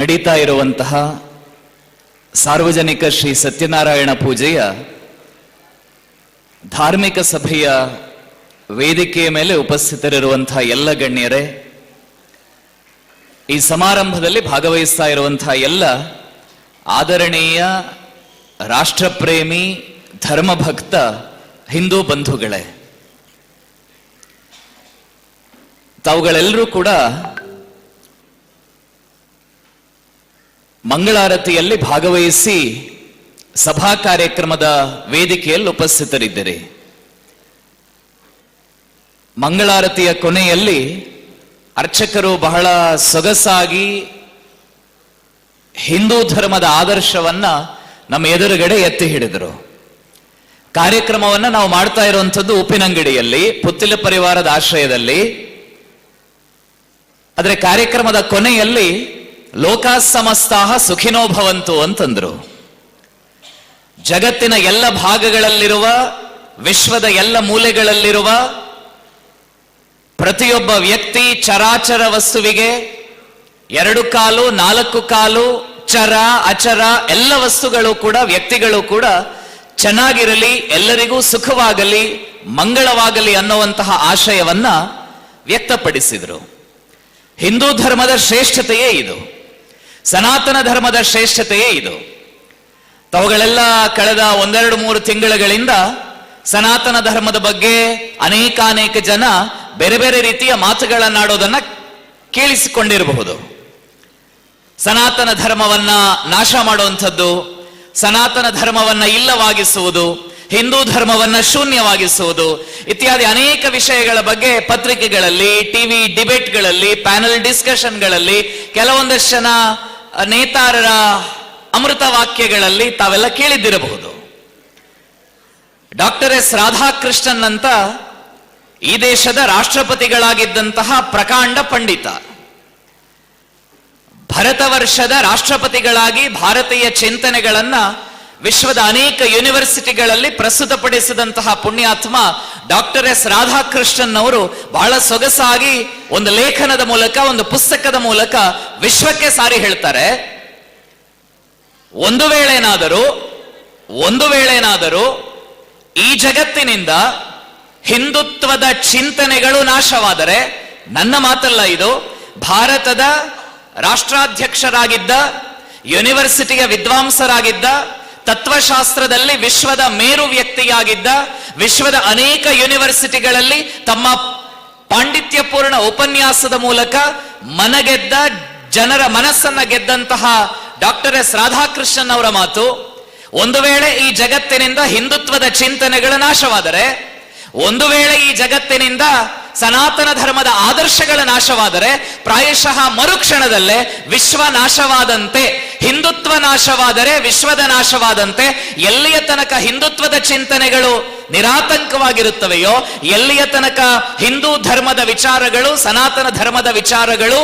ನಡೀತಾ ಇರುವಂತಹ ಸಾರ್ವಜನಿಕ ಶ್ರೀ ಸತ್ಯನಾರಾಯಣ ಪೂಜೆಯ ಧಾರ್ಮಿಕ ಸಭೆಯ ವೇದಿಕೆಯ ಮೇಲೆ ಉಪಸ್ಥಿತರಿರುವಂತಹ ಎಲ್ಲ ಗಣ್ಯರೇ, ಈ ಸಮಾರಂಭದಲ್ಲಿ ಭಾಗವಹಿಸ್ತಾ ಇರುವಂತಹ ಎಲ್ಲ ಆದರಣೀಯ ರಾಷ್ಟ್ರಪ್ರೇಮಿ ಧರ್ಮಭಕ್ತ ಹಿಂದೂ ಬಂಧುಗಳೇ, ತಾವುಗಳೆಲ್ಲರೂ ಕೂಡ ಮಂಗಳಾರತಿಯಲ್ಲಿ ಭಾಗವಹಿಸಿ ಸಭಾ ಕಾರ್ಯಕ್ರಮದ ವೇದಿಕೆಯಲ್ಲಿ ಉಪಸ್ಥಿತರಿದ್ದೀರಿ. ಮಂಗಳಾರತಿಯ ಕೊನೆಯಲ್ಲಿ ಅರ್ಚಕರು ಬಹಳ ಸೊಗಸಾಗಿ ಹಿಂದೂ ಧರ್ಮದ ಆದರ್ಶವನ್ನ ನಮ್ಮ ಎದುರುಗಡೆ ಎತ್ತಿ ಹಿಡಿದರು. ಕಾರ್ಯಕ್ರಮವನ್ನ ನಾವು ಮಾಡ್ತಾ ಇರುವಂಥದ್ದು ಉಪ್ಪಿನಂಗಡಿಯಲ್ಲಿ, ಪುತ್ತಿಲ ಪರಿವಾರದ ಆಶ್ರಯದಲ್ಲಿ. ಆದರೆ ಕಾರ್ಯಕ್ರಮದ ಕೊನೆಯಲ್ಲಿ ಲೋಕಾ ಸಮಸ್ತಾಹ ಸುಖಿನೋ ಭವಂತು ಅಂತಂದ್ರು. ಜಗತ್ತಿನ ಎಲ್ಲ ಭಾಗಗಳಲ್ಲಿರುವ, ವಿಶ್ವದ ಎಲ್ಲ ಮೂಲೆಗಳಲ್ಲಿರುವ ಪ್ರತಿಯೊಬ್ಬ ವ್ಯಕ್ತಿ, ಚರಾಚರ ವಸ್ತುವಿಗೆ 2 ಕಾಲು 4 ಕಾಲು, ಚರ ಅಚರ ಎಲ್ಲ ವಸ್ತುಗಳು ಕೂಡ, ವ್ಯಕ್ತಿಗಳು ಕೂಡ ಚೆನ್ನಾಗಿರಲಿ, ಎಲ್ಲರಿಗೂ ಸುಖವಾಗಲಿ, ಮಂಗಳವಾಗಲಿ ಅನ್ನುವಂತಹ ಆಶಯವನ್ನ ವ್ಯಕ್ತಪಡಿಸಿದರು. ಹಿಂದೂ ಧರ್ಮದ ಶ್ರೇಷ್ಠತೆಯೇ ಇದು, ಸನಾತನ ಧರ್ಮದ ಶ್ರೇಷ್ಠತೆಯೇ ಇದು. ತಾವುಗಳೆಲ್ಲ ಕಳೆದ 1-2-3 ತಿಂಗಳುಗಳಿಂದ ಸನಾತನ ಧರ್ಮದ ಬಗ್ಗೆ ಅನೇಕ ಜನ ಬೇರೆ ಬೇರೆ ರೀತಿಯ ಮಾತುಗಳನ್ನಾಡೋದನ್ನ ಕೇಳಿಸಿಕೊಂಡಿರಬಹುದು. ಸನಾತನ ಧರ್ಮವನ್ನ ನಾಶ ಮಾಡುವಂಥದ್ದು, ಸನಾತನ ಧರ್ಮವನ್ನ ಇಲ್ಲವಾಗಿಸುವುದು, ಹಿಂದೂ ಧರ್ಮವನ್ನ ಶೂನ್ಯವಾಗಿಸುವುದು ಇತ್ಯಾದಿ ಅನೇಕ ವಿಷಯಗಳ ಬಗ್ಗೆ ಪತ್ರಿಕೆಗಳಲ್ಲಿ, ಟಿವಿ ಡಿಬೇಟ್ಗಳಲ್ಲಿ, ಪ್ಯಾನಲ್ ಡಿಸ್ಕಷನ್ಗಳಲ್ಲಿ, ಕೆಲವೊಂದಷ್ಟು ಜನ ನೇತಾರರ ಅಮೃತ ವಾಕ್ಯಗಳಲ್ಲಿ ತಾವೆಲ್ಲ ಕೇಳಿದ್ದಿರಬಹುದು. ಡಾಕ್ಟರ್ ಎಸ್ ರಾಧಾಕೃಷ್ಣನ್ ಅಂತ ಈ ದೇಶದ ರಾಷ್ಟ್ರಪತಿಗಳಾಗಿದ್ದಂತಹ ಪ್ರಕಾಂಡ ಪಂಡಿತ, ಭರತ ವರ್ಷದ ರಾಷ್ಟ್ರಪತಿಗಳಾಗಿ ಭಾರತೀಯ ಚಿಂತನೆಗಳನ್ನ ವಿಶ್ವದ ಅನೇಕ ಯೂನಿವರ್ಸಿಟಿಗಳಲ್ಲಿ ಪ್ರಸ್ತುತಪಡಿಸಿದಂತಹ ಪುಣ್ಯಾತ್ಮ ಡಾಕ್ಟರ್ ಎಸ್ ರಾಧಾಕೃಷ್ಣನ್ ಅವರು ಬಹಳ ಸೊಗಸಾಗಿ ಒಂದು ಲೇಖನದ ಮೂಲಕ, ಒಂದು ಪುಸ್ತಕದ ಮೂಲಕ ವಿಶ್ವಕ್ಕೆ ಸಾರಿ ಹೇಳ್ತಾರೆ, ಒಂದು ವೇಳೆನಾದರೂ ಈ ಜಗತ್ತಿನಿಂದ ಹಿಂದುತ್ವದ ಚಿಂತನೆಗಳು ನಾಶವಾದರೆ, ನನ್ನ ಮಾತಲ್ಲ ಇದು, ಭಾರತದ ರಾಷ್ಟ್ರಾಧ್ಯಕ್ಷರಾಗಿದ್ದ, ಯೂನಿವರ್ಸಿಟಿಯ ವಿದ್ವಾಂಸರಾಗಿದ್ದ, ತತ್ವಶಾಸ್ತ್ರದಲ್ಲಿ ವಿಶ್ವದ ಮೇರು ವ್ಯಕ್ತಿಯಾಗಿದ್ದ, ವಿಶ್ವದ ಅನೇಕ ಯೂನಿವರ್ಸಿಟಿಗಳಲ್ಲಿ ತಮ್ಮ ಪಾಂಡಿತ್ಯಪೂರ್ಣ ಉಪನ್ಯಾಸದ ಮೂಲಕ ಮನಗೆದ್ದ, ಜನರ ಮನಸ್ಸನ್ನ ಗೆದ್ದಂತಹ ಡಾಕ್ಟರ್ ಎಸ್ ರಾಧಾಕೃಷ್ಣನ್ ಅವರ ಮಾತು, ಒಂದು ವೇಳೆ ಈ ಜಗತ್ತಿನಿಂದ ಹಿಂದುತ್ವದ ಚಿಂತನೆಗಳು ನಾಶವಾದರೆ, ಒಂದು ವೇಳೆ ಈ ಜಗತ್ತಿನಿಂದ ಸನಾತನ ಧರ್ಮದ ಆದರ್ಶಗಳ ನಾಶವಾದರೆ, ಪ್ರಾಯಶಃ ಮರುಕ್ಷಣದಲ್ಲೇ ವಿಶ್ವ ನಾಶವಾದಂತೆ, ಹಿಂದುತ್ವ ನಾಶವಾದರೆ ವಿಶ್ವದ ನಾಶವಾದಂತೆ. ಎಲ್ಲಿಯ ತನಕ ಹಿಂದುತ್ವದ ಚಿಂತನೆಗಳು ನಿರಾತಂಕವಾಗಿರುತ್ತವೆಯೋ, ಎಲ್ಲಿಯ ತನಕ ಹಿಂದೂ ಧರ್ಮದ ವಿಚಾರಗಳು, ಸನಾತನ ಧರ್ಮದ ವಿಚಾರಗಳು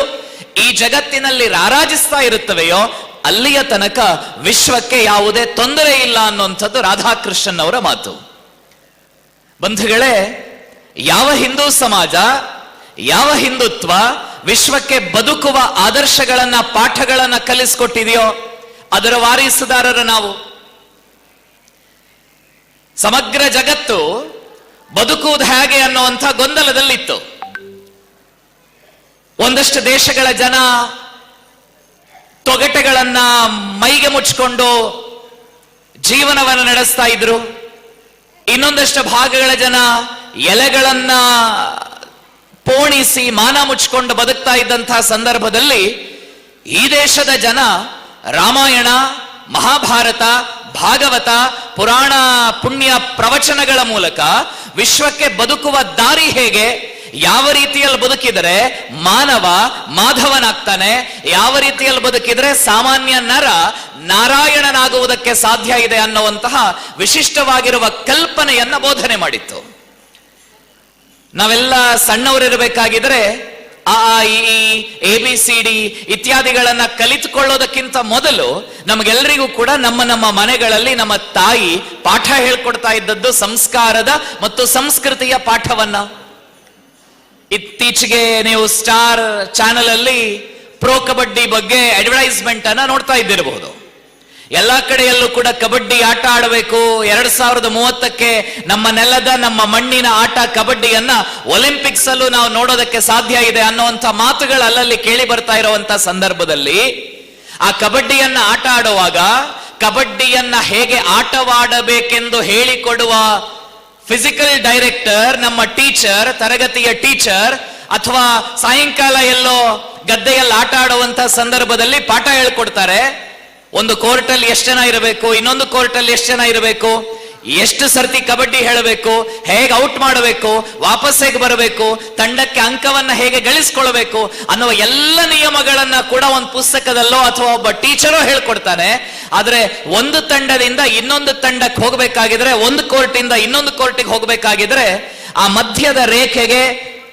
ಈ ಜಗತ್ತಿನಲ್ಲಿ ರಾರಾಜಿಸ್ತಾ ಇರುತ್ತವೆಯೋ, ಅಲ್ಲಿಯ ತನಕ ವಿಶ್ವಕ್ಕೆ ಯಾವುದೇ ತೊಂದರೆ ಇಲ್ಲ ಅನ್ನುವಂಥದ್ದು ರಾಧಾಕೃಷ್ಣನ್ ಅವರ ಮಾತು. ಬಂಧುಗಳೇ, ಯಾವ ಹಿಂದೂ ಸಮಾಜ, ಯಾವ ಹಿಂದುತ್ವ ವಿಶ್ವಕ್ಕೆ ಬದುಕುವ ಆದರ್ಶಗಳನ್ನ, ಪಾಠಗಳನ್ನ ಕಲಿಸಿಕೊಟ್ಟಿದೆಯೋ ಅದರ ವಾರಿಸುದಾರರು ನಾವು. ಸಮಗ್ರ ಜಗತ್ತು ಬದುಕುವುದು ಹೇಗೆ ಅನ್ನುವಂಥ ಗೊಂದಲದಲ್ಲಿತ್ತು. ಒಂದಷ್ಟು ದೇಶಗಳ ಜನ ತೊಗಟೆಗಳನ್ನ ಮೈಗೆ ಮುಚ್ಚಿಕೊಂಡು ಜೀವನವನ್ನು ನಡೆಸ್ತಾ ಇದ್ರು. ಇನ್ನೊಂದಷ್ಟು ಭಾಗಗಳ ಜನ ಎಲೆಗಳನ್ನ ಪೋಣಿಸಿ ಮಾನ ಮುಚ್ಚಿಕೊಂಡು ಬದುಕ್ತಾ ಇದ್ದಂತಹ ಸಂದರ್ಭದಲ್ಲಿ ಈ ದೇಶದ ಜನ ರಾಮಾಯಣ, ಮಹಾಭಾರತ, ಭಾಗವತ, ಪುರಾಣ, ಪುಣ್ಯ ಪ್ರವಚನಗಳ ಮೂಲಕ ವಿಶ್ವಕ್ಕೆ ಬದುಕುವ ದಾರಿ ಹೇಗೆ, ಯಾವ ರೀತಿಯಲ್ಲಿ ಬದುಕಿದರೆ ಮಾನವ ಮಾಧವನಾಗ್ತಾನೆ, ಯಾವ ರೀತಿಯಲ್ಲಿ ಬದುಕಿದರೆ ಸಾಮಾನ್ಯ ನರ ನಾರಾಯಣನಾಗುವುದಕ್ಕೆ ಸಾಧ್ಯ ಇದೆ ಅನ್ನುವಂತಹ ವಿಶಿಷ್ಟವಾಗಿರುವ ಕಲ್ಪನೆಯನ್ನ ಬೋಧನೆ ಮಾಡಿತ್ತು. ನಾವೆಲ್ಲ ಸಣ್ಣವರಿರಬೇಕಾಗಿದ್ರೆ ಆ ಇ ABCD ಇತ್ಯಾದಿಗಳನ್ನ ಕಲಿತುಕೊಳ್ಳೋದಕ್ಕಿಂತ ಮೊದಲು ನಮಗೆಲ್ಲರಿಗೂ ಕೂಡ ನಮ್ಮ ಮನೆಗಳಲ್ಲಿ ನಮ್ಮ ತಾಯಿ ಪಾಠ ಹೇಳ್ಕೊಡ್ತಾ ಇದ್ದದ್ದು ಸಂಸ್ಕಾರದ ಮತ್ತು ಸಂಸ್ಕೃತಿಯ ಪಾಠವನ್ನ. ಇತ್ತೀಚೆಗೆ ನೀವು ಸ್ಟಾರ್ ಚಾನೆಲ್ ಅಲ್ಲಿ ಪ್ರೋ ಕಬಡ್ಡಿ ಬಗ್ಗೆ ಅಡ್ವರ್ಟೈಸ್ಮೆಂಟ್ ಅನ್ನ ನೋಡ್ತಾ ಇದ್ದಿರಬಹುದು. ಎಲ್ಲಾ ಕಡೆಯಲ್ಲೂ ಕೂಡ ಕಬಡ್ಡಿ ಆಟ ಆಡಬೇಕು, 2030ಕ್ಕೆ ನಮ್ಮ ನೆಲದ ನಮ್ಮ ಮಣ್ಣಿನ ಆಟ ಕಬಡ್ಡಿಯನ್ನ ಒಲಿಂಪಿಕ್ಸ್ ಅಲ್ಲೂ ನಾವು ನೋಡೋದಕ್ಕೆ ಸಾಧ್ಯ ಇದೆ ಅನ್ನುವಂಥ ಮಾತುಗಳು ಅಲ್ಲಲ್ಲಿ ಕೇಳಿ ಬರ್ತಾ ಇರುವಂತ ಸಂದರ್ಭದಲ್ಲಿ ಆ ಕಬಡ್ಡಿಯನ್ನ ಆಟ ಆಡುವಾಗ ಕಬಡ್ಡಿಯನ್ನ ಹೇಗೆ ಆಟವಾಡಬೇಕೆಂದು ಹೇಳಿಕೊಡುವ ಫಿಸಿಕಲ್ ಡೈರೆಕ್ಟರ್, ನಮ್ಮ ಟೀಚರ್, ತರಗತಿಯ ಟೀಚರ್, ಅಥವಾ ಸಾಯಂಕಾಲ ಎಲ್ಲೋ ಗದ್ದೆಯಲ್ಲಿ ಆಟ ಆಡುವಂತ ಸಂದರ್ಭದಲ್ಲಿ ಪಾಠ ಹೇಳ್ಕೊಡ್ತಾರೆ. ಒಂದು ಕೋರ್ಟ್ ಅಲ್ಲಿ ಎಷ್ಟು ಜನ ಇರಬೇಕು, ಇನ್ನೊಂದು ಕೋರ್ಟ್ ಅಲ್ಲಿ ಎಷ್ಟು ಜನ ಇರಬೇಕು, ಎಷ್ಟು ಸರ್ತಿ ಕಬಡ್ಡಿ ಹೇಳಬೇಕು, ಹೇಗೆ ಔಟ್ ಮಾಡಬೇಕು, ವಾಪಸ್ ಹೇಗೆ ಬರಬೇಕು, ತಂಡಕ್ಕೆ ಅಂಕವನ್ನ ಹೇಗೆ ಗಳಿಸ್ಕೊಳ್ಬೇಕು ಅನ್ನುವ ಎಲ್ಲ ನಿಯಮಗಳನ್ನ ಕೂಡ ಒಂದು ಪುಸ್ತಕದಲ್ಲೋ ಅಥವಾ ಒಬ್ಬ ಟೀಚರೋ ಹೇಳ್ಕೊಡ್ತಾನೆ. ಆದ್ರೆ ಒಂದು ತಂಡದಿಂದ ಇನ್ನೊಂದು ತಂಡಕ್ಕೆ ಹೋಗ್ಬೇಕಾಗಿದ್ರೆ, ಒಂದು ಕೋರ್ಟ್ ಇಂದ ಇನ್ನೊಂದು ಕೋರ್ಟಿಗೆ ಹೋಗ್ಬೇಕಾಗಿದ್ರೆ ಆ ಮಧ್ಯದ ರೇಖೆಗೆ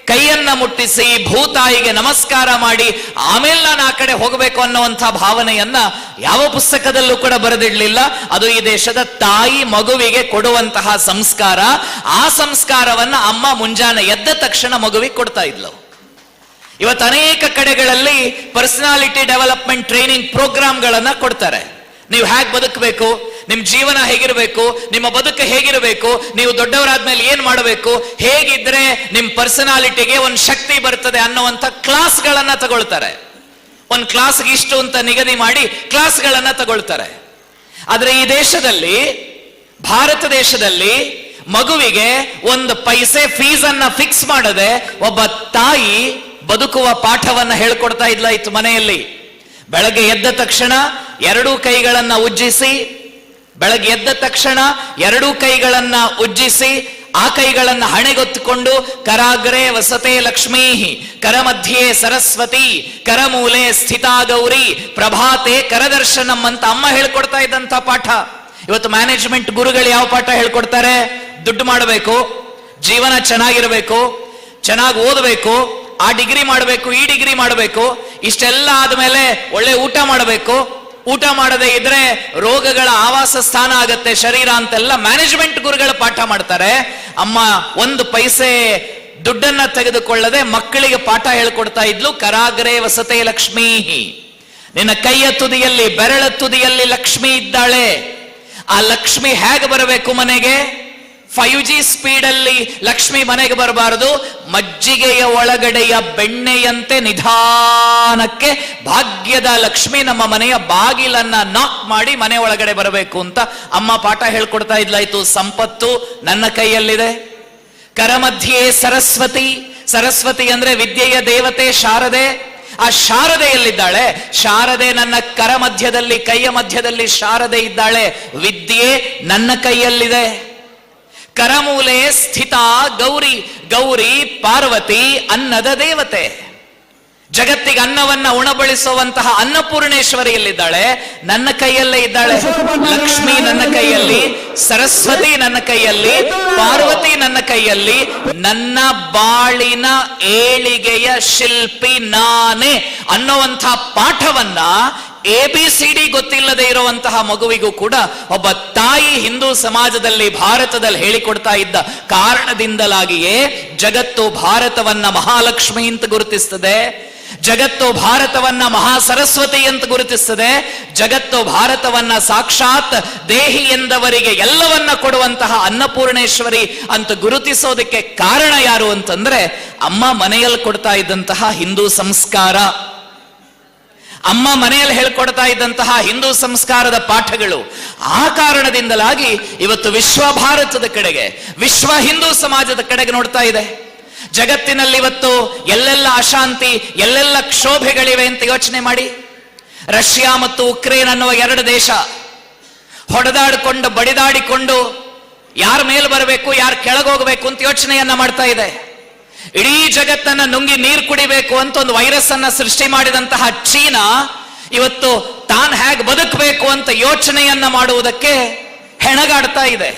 ಕೈಯನ್ನ ಮುಟ್ಟಿಸಿ ಭೂತಾಯಿಗೆ ನಮಸ್ಕಾರ ಮಾಡಿ ಆಮೇಲೆ ನಾನು ಆ ಕಡೆ ಹೋಗಬೇಕು ಅನ್ನುವಂಥ ಭಾವನೆಯನ್ನ ಯಾವ ಪುಸ್ತಕದಲ್ಲೂ ಕೂಡ ಬರೆದಿಡ್ಲಿಲ್ಲ. ಅದು ಈ ದೇಶದ ತಾಯಿ ಮಗುವಿಗೆ ಕೊಡುವಂತಹ ಸಂಸ್ಕಾರ. ಆ ಸಂಸ್ಕಾರವನ್ನ ಅಮ್ಮ ಮುಂಜಾನೆ ಎದ್ದ ತಕ್ಷಣ ಮಗುವಿಗೆ ಕೊಡ್ತಾ ಇದ್ಲು. ಇವತ್ತು ಅನೇಕ ಕಡೆಗಳಲ್ಲಿ ಪರ್ಸನಾಲಿಟಿ ಡೆವಲಪ್ಮೆಂಟ್ ಟ್ರೈನಿಂಗ್ ಪ್ರೋಗ್ರಾಮ್ಗಳನ್ನ ಕೊಡ್ತಾರೆ. ನೀವು ಹೇಗೆ ಬದುಕಬೇಕು, ನಿಮ್ ಜೀವನ ಹೇಗಿರಬೇಕು, ನಿಮ್ಮ ಬದುಕು ಹೇಗಿರಬೇಕು, ನೀವು ದೊಡ್ಡವರಾದ್ಮೇಲೆ ಏನ್ ಮಾಡಬೇಕು, ಹೇಗಿದ್ರೆ ನಿಮ್ ಪರ್ಸನಾಲಿಟಿಗೆ ಒಂದು ಶಕ್ತಿ ಬರ್ತದೆ ಅನ್ನುವಂಥ ಕ್ಲಾಸ್ಗಳನ್ನ ತಗೊಳ್ತಾರೆ. ಒಂದು ಕ್ಲಾಸ್ಗೆ ಇಷ್ಟು ಅಂತ ನಿಗದಿ ಮಾಡಿ ಕ್ಲಾಸ್ಗಳನ್ನ ತಗೊಳ್ತಾರೆ. ಆದ್ರೆ ಈ ದೇಶದಲ್ಲಿ, ಭಾರತ ದೇಶದಲ್ಲಿ ಮಗುವಿಗೆ ಒಂದು ಪೈಸೆ ಫೀಸ್ ಅನ್ನ ಫಿಕ್ಸ್ ಮಾಡದೆ ಒಬ್ಬ ತಾಯಿ ಬದುಕುವ ಪಾಠವನ್ನ ಹೇಳ್ಕೊಡ್ತಾ ಇದ್ಲ ಇತ್ತು ಮನೆಯಲ್ಲಿ. ಬೆಳಗ್ಗೆ ಎದ್ದ ತಕ್ಷಣ ಎರಡೂ ಕೈಗಳನ್ನ ಉಜ್ಜಿಸಿ, ಬೆಳಗ್ಗೆ ಎದ್ದ ತಕ್ಷಣ ಎರಡೂ ಕೈಗಳನ್ನ ಉಜ್ಜಿಸಿ ಆ ಕೈಗಳನ್ನ ಹಣೆಗೊತ್ತುಕೊಂಡು ಕರಾಗ್ರೆ ವಸತೆ ಲಕ್ಷ್ಮೀ ಕರಮಧ್ಯೆ ಸರಸ್ವತಿ ಕರಮೂಲೆ ಸ್ಥಿತಾ ಗೌರಿ ಪ್ರಭಾತೆ ಕರದರ್ಶನಂ ಅಂತ ಅಮ್ಮ ಹೇಳ್ಕೊಡ್ತಾ ಇದ್ದಂತ ಪಾಠ. ಇವತ್ತು ಮ್ಯಾನೇಜ್ಮೆಂಟ್ ಗುರುಗಳು ಯಾವ ಪಾಠ ಹೇಳ್ಕೊಡ್ತಾರೆ? ದುಡ್ಡು ಮಾಡಬೇಕು, ಜೀವನ ಚೆನ್ನಾಗಿರಬೇಕು, ಚೆನ್ನಾಗಿ ಓದಬೇಕು, ಆ ಡಿಗ್ರಿ ಮಾಡಬೇಕು, ಈ ಡಿಗ್ರಿ ಮಾಡಬೇಕು, ಇಷ್ಟೆಲ್ಲ ಆದ್ಮೇಲೆ ಒಳ್ಳೆ ಊಟ ಮಾಡಬೇಕು, ಊಟ ಮಾಡದೇ ಇದ್ರೆ ರೋಗಗಳ ಆವಾಸ ಸ್ಥಾನ ಆಗತ್ತೆ ಶರೀರ ಅಂತೆಲ್ಲ ಮ್ಯಾನೇಜ್ಮೆಂಟ್ ಗುರುಗಳು ಪಾಠ ಮಾಡ್ತಾರೆ. ಅಮ್ಮ ಒಂದು ಪೈಸೆ ದುಡ್ಡನ್ನ ತೆಗೆದುಕೊಳ್ಳದೆ ಮಕ್ಕಳಿಗೆ ಪಾಠ ಹೇಳ್ಕೊಡ್ತಾ ಇದ್ಲು. ಕರಾಗ್ರೆ ವಸತೆ ಲಕ್ಷ್ಮೀ, ನಿನ್ನ ಕೈಯ ತುದಿಯಲ್ಲಿ, ಬೆರಳ ತುದಿಯಲ್ಲಿ ಲಕ್ಷ್ಮಿ ಇದ್ದಾಳೆ. ಆ ಲಕ್ಷ್ಮಿ ಹೇಗೆ ಬರಬೇಕು ಮನೆಗೆ? 5G ಸ್ಪೀಡ್ ಅಲ್ಲಿ ಲಕ್ಷ್ಮಿ ಮನೆಗೆ ಬರಬಾರದು. ಮಜ್ಜಿಗೆಯ ಒಳಗಡೆಯ ಬೆಣ್ಣೆಯಂತೆ ನಿಧಾನಕ್ಕೆ ಭಾಗ್ಯದ ಲಕ್ಷ್ಮಿ ನಮ್ಮ ಮನೆಯ ಬಾಗಿಲನ್ನ ನಾಕ್ ಮಾಡಿ ಮನೆ ಒಳಗಡೆ ಬರಬೇಕು ಅಂತ ಅಮ್ಮ ಪಾಠ ಹೇಳ್ಕೊಡ್ತಾ ಇದ್ಲಾಯ್ತು. ಸಂಪತ್ತು ನನ್ನ ಕೈಯಲ್ಲಿದೆ. ಕರಮಧ್ಯೆ ಸರಸ್ವತಿ, ಸರಸ್ವತಿ ಅಂದ್ರೆ ವಿದ್ಯೆಯ ದೇವತೆ ಶಾರದೆ. ಆ ಶಾರದೆಯಲ್ಲಿದ್ದಾಳೆ. ಶಾರದೆ ನನ್ನ ಕರ ಮಧ್ಯದಲ್ಲಿ, ಕೈಯ ಮಧ್ಯದಲ್ಲಿ ಶಾರದೆ ಇದ್ದಾಳೆ. ವಿದ್ಯೆ ನನ್ನ ಕೈಯಲ್ಲಿದೆ. ಕರಮೂಲೆ ಸ್ಥಿತ ಗೌರಿ, ಗೌರಿ ಪಾರ್ವತಿ ಅನ್ನದ ದೇವತೆ. ಜಗತ್ತಿಗೆ ಅನ್ನವನ್ನ ಉಣಬಳಿಸುವಂತಹ ಅನ್ನಪೂರ್ಣೇಶ್ವರಿಯಲ್ಲಿದ್ದಾಳೆ. ನನ್ನ ಕೈಯಲ್ಲೇ ಇದ್ದಾಳೆ. ಲಕ್ಷ್ಮಿ ನನ್ನ ಕೈಯಲ್ಲಿ, ಸರಸ್ವತಿ ನನ್ನ ಕೈಯಲ್ಲಿ, ಪಾರ್ವತಿ ನನ್ನ ಕೈಯಲ್ಲಿ. ನನ್ನ ಬಾಳಿನ ಏಳಿಗೆಯ ಶಿಲ್ಪಿ ನಾನೇ ಅನ್ನುವಂಥ ಪಾಠವನ್ನ ABCD ಗೊತ್ತಿಲ್ಲದೆ ಇರುವಂತಹ ಮಗುವಿಗೂ ಕೂಡ ಒಬ್ಬ ತಾಯಿ ಹಿಂದೂ ಸಮಾಜದಲ್ಲಿ, ಭಾರತದಲ್ಲಿ ಹೇಳಿಕೊಡ್ತಾ ಇದ್ದ ಕಾರಣದಿಂದಲಾಗಿಯೇ ಜಗತ್ತು ಭಾರತವನ್ನ ಮಹಾಲಕ್ಷ್ಮಿ ಅಂತ ಗುರುತಿಸ್ತದೆ. ಜಗತ್ತು ಭಾರತವನ್ನ ಮಹಾ ಸರಸ್ವತಿ ಅಂತ ಗುರುತಿಸ್ತದೆ. ಜಗತ್ತು ಭಾರತವನ್ನ ಸಾಕ್ಷಾತ್ ದೇಹಿ ಎಂದವರಿಗೆ ಎಲ್ಲವನ್ನ ಕೊಡುವಂತಹ ಅನ್ನಪೂರ್ಣೇಶ್ವರಿ ಅಂತ ಗುರುತಿಸೋದಕ್ಕೆ ಕಾರಣ ಯಾರು ಅಂತಂದ್ರೆ ಅಮ್ಮ ಮನೆಯಲ್ಲಿ ಕೊಡ್ತಾ ಇದ್ದಂತಹ ಹಿಂದೂ ಸಂಸ್ಕಾರ, ಅಮ್ಮ ಮನೆಯಲ್ಲಿ ಹೇಳ್ಕೊಡ್ತಾ ಇದ್ದಂತಹ ಹಿಂದೂ ಸಂಸ್ಕಾರದ ಪಾಠಗಳು. ಆ ಕಾರಣದಿಂದಲಾಗಿ ಇವತ್ತು ವಿಶ್ವ ಭಾರತದ ಕಡೆಗೆ, ವಿಶ್ವ ಹಿಂದೂ ಸಮಾಜದ ಕಡೆಗೆ ನೋಡ್ತಾ ಇದೆ. ಜಗತ್ತಿನಲ್ಲಿ ಇವತ್ತು ಎಲ್ಲೆಲ್ಲ ಅಶಾಂತಿ, ಎಲ್ಲೆಲ್ಲ ಕ್ಷೋಭೆಗಳಿವೆ ಅಂತ ಯೋಚನೆ ಮಾಡಿ. ರಷ್ಯಾ ಮತ್ತು ಉಕ್ರೇನ್ ಅನ್ನುವ ಎರಡು ದೇಶ ಹೊಡೆದಾಡಿಕೊಂಡು ಬಡಿದಾಡಿಕೊಂಡು ಯಾರ ಮೇಲೆ ಬರಬೇಕು, ಯಾರು ಕೆಳಗೋಗಬೇಕು ಅಂತ ಯೋಚನೆಯನ್ನ ಮಾಡ್ತಾ ಇದೆ. ಇಡೀ ಜಗತ್ತನ್ನ ನುಂಗಿ ನೀರು ಕುಡಿಬೇಕು ಅಂತ ಒಂದು ವೈರಸ್ ಅನ್ನ ಸೃಷ್ಟಿ ಮಾಡಿದಂತಹ ಚೀನಾ ಇವತ್ತು ತಾನ್ ಹೇಗೆ ಬದುಕಬೇಕು ಅಂತ ಯೋಚನೆಯನ್ನ ಮಾಡುವುದಕ್ಕೆ ಹೆಣಗಾಡ್ತಾ ಇದೆ.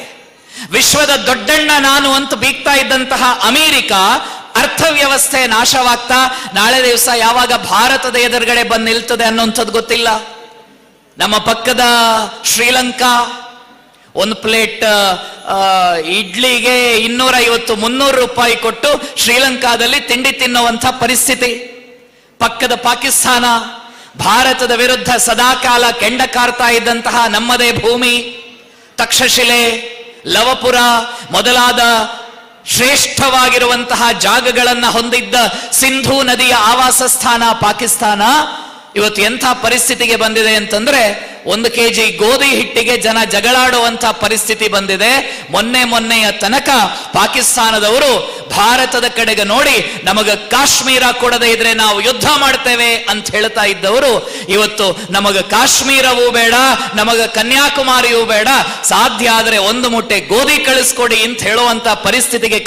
ವಿಶ್ವದ ದೊಡ್ಡಣ್ಣ ನಾನು ಅಂತ ಬೀಗ್ತಾ ಇದ್ದಂತಹ ಅಮೆರಿಕ ಅರ್ಥವ್ಯವಸ್ಥೆ ನಾಶವಾಗ್ತಾ ನಾಳೆ ದಿವಸ ಯಾವಾಗ ಭಾರತದ ಎದುರುಗಡೆ ಬಂದು ನಿಲ್ತದೆ ಅನ್ನೋಂಥದ್ದು ಗೊತ್ತಿಲ್ಲ. ನಮ್ಮ ಪಕ್ಕದ ಶ್ರೀಲಂಕಾ ಒಂದು ಪ್ಲೇಟ್ ಇಡ್ಲಿಗೆ 250-300 ರೂಪಾಯಿ ಕೊಟ್ಟು ಶ್ರೀಲಂಕಾದಲ್ಲಿ ತಿಂಡಿ ತಿನ್ನುವಂಥ ಪರಿಸ್ಥಿತಿ. ಪಕ್ಕದ ಪಾಕಿಸ್ತಾನ, ಭಾರತದ ವಿರುದ್ಧ ಸದಾಕಾಲ ಕೆಂಡ ಕಾರ್ತಾ ಇದ್ದಂತಹ ನಮ್ಮದೇ ಭೂಮಿ, ತಕ್ಷಶಿಲೆ, ಲವಪುರ ಮೊದಲಾದ ಶ್ರೇಷ್ಠವಾಗಿರುವಂತಹ ಜಾಗಗಳನ್ನ ಹೊಂದಿದ್ದ ಸಿಂಧೂ ನದಿಯ ಆವಾಸ ಸ್ಥಾನ ಪಾಕಿಸ್ತಾನ ಇವತ್ತು ಎಂಥ ಪರಿಸ್ಥಿತಿಗೆ ಬಂದಿದೆ ಅಂತಂದ್ರೆ 1 kg ಗೋಧಿ ಹಿಟ್ಟಿಗೆ ಜನ ಜಗಳಾಡುವಂತ ಪರಿಸ್ಥಿತಿ ಬಂದಿದೆ. ಮೊನ್ನೆಯ ತನಕ ಪಾಕಿಸ್ತಾನದವರು ಭಾರತದ ಕಡೆಗೆ ನೋಡಿ ನಮಗ ಕಾಶ್ಮೀರ ಕೊಡದೇ ಇದ್ರೆ ನಾವು ಯುದ್ಧ ಮಾಡ್ತೇವೆ ಅಂತ ಹೇಳ್ತಾ ಇದ್ದವರು ಇವತ್ತು ನಮಗ ಕಾಶ್ಮೀರವೂ ಬೇಡ, ನಮಗ ಕನ್ಯಾಕುಮಾರಿಯೂ ಬೇಡ, ಸಾಧ್ಯ ಆದ್ರೆ 1 ಮುಟ್ಟೆ ಗೋಧಿ ಕಳಿಸ್ಕೊಡಿ ಅಂತ ಹೇಳುವಂತ ಪರಿಸ್ಥಿತಿಗೆ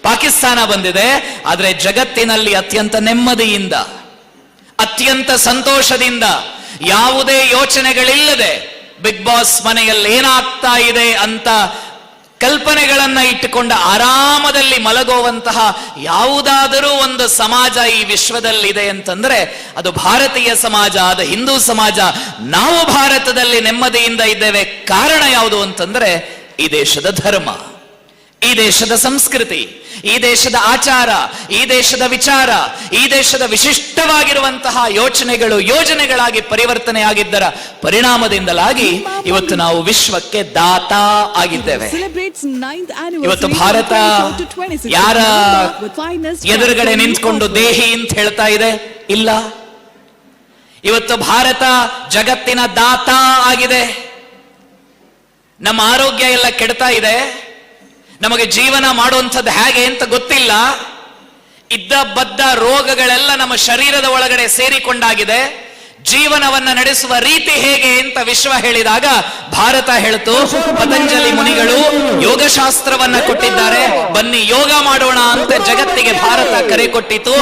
ಪಾಕಿಸ್ತಾನ ಬಂದಿದೆ. ಆದ್ರೆ ಜಗತ್ತಿನಲ್ಲಿ ಅತ್ಯಂತ ನೆಮ್ಮದಿಯಿಂದ, ಅತ್ಯಂತ ಸಂತೋಷದಿಂದ, ಯಾವುದೇ ಯೋಚನೆಗಳಿಲ್ಲದೆ ಬಿಗ್ ಬಾಸ್ ಮನೆಯಲ್ಲಿ ಏನಾಗ್ತಾ ಇದೆ ಅಂತ ಕಲ್ಪನೆಗಳನ್ನ ಇಟ್ಟುಕೊಂಡ ಆರಾಮದಲ್ಲಿ ಮಲಗುವಂತಹ ಯಾವುದಾದರೂ ಒಂದು ಸಮಾಜ ಈ ವಿಶ್ವದಲ್ಲಿದೆ ಅಂತಂದ್ರೆ ಅದು ಭಾರತೀಯ ಸಮಾಜ, ಅದು ಹಿಂದೂ ಸಮಾಜ. ನಾವು ಭಾರತದಲ್ಲಿ ನೆಮ್ಮದಿಯಿಂದ ಇದ್ದೇವೆ. ಕಾರಣ ಯಾವುದು ಅಂತಂದ್ರೆ ಈ ದೇಶದ ಧರ್ಮ, ಈ ದೇಶದ ಸಂಸ್ಕೃತಿ, ಈ ದೇಶದ ಆಚಾರ, ಈ ದೇಶದ ವಿಚಾರ, ಈ ದೇಶದ ವಿಶಿಷ್ಟವಾಗಿರುವಂತಹ ಯೋಜನೆಗಳಾಗಿ ಪರಿವರ್ತನೆ ಆಗಿದ್ದರ ಪರಿಣಾಮದಿಂದಲಾಗಿ ಇವತ್ತು ನಾವು ವಿಶ್ವಕ್ಕೆ ದಾತ ಆಗಿದ್ದೇವೆ. ಇವತ್ತು ಭಾರತ ಯಾರ ಎದುರುಗಡೆ ನಿಂತ್ಕೊಂಡು ದೇಹಿ ಅಂತ ಹೇಳ್ತಾ ಇದೆ? ಇಲ್ಲ. ಇವತ್ತು ಭಾರತ ಜಗತ್ತಿನ ದಾತ ಆಗಿದೆ. ನಮ್ಮ ಆರೋಗ್ಯ ಎಲ್ಲ ಕೆಡ್ತಾ ಇದೆ. ನಮಗೆ ಜೀವನ ಮಾಡುವಂಥದ್ದು ಹೇಗೆ ಅಂತ ಗೊತ್ತಿಲ್ಲ. ಇದ್ದ ಬದ್ದ ರೋಗಗಳೆಲ್ಲ ನಮ್ಮ ಶರೀರದ ಒಳಗಡೆ ಸೇರಿಕೊಂಡಾಗಿದೆ. ಜೀವನವನ್ನ ನಡೆಸುವ ರೀತಿ ಹೇಗೆ ಅಂತ ವಿಶ್ವ ಹೇಳಿದಾಗ ಭಾರತ ಹೇಳ್ತು, ಪತಂಜಲಿ ಮುನಿಗಳು ಯೋಗಶಾಸ್ತ್ರವನ್ನ ಕೊಟ್ಟಿದ್ದಾರೆ, ಬನ್ನಿ ಯೋಗ ಮಾಡೋಣ ಅಂತ ಜಗತ್ತಿಗೆ ಭಾರತ ಕರೆ ಕೊಟ್ಟಿತು.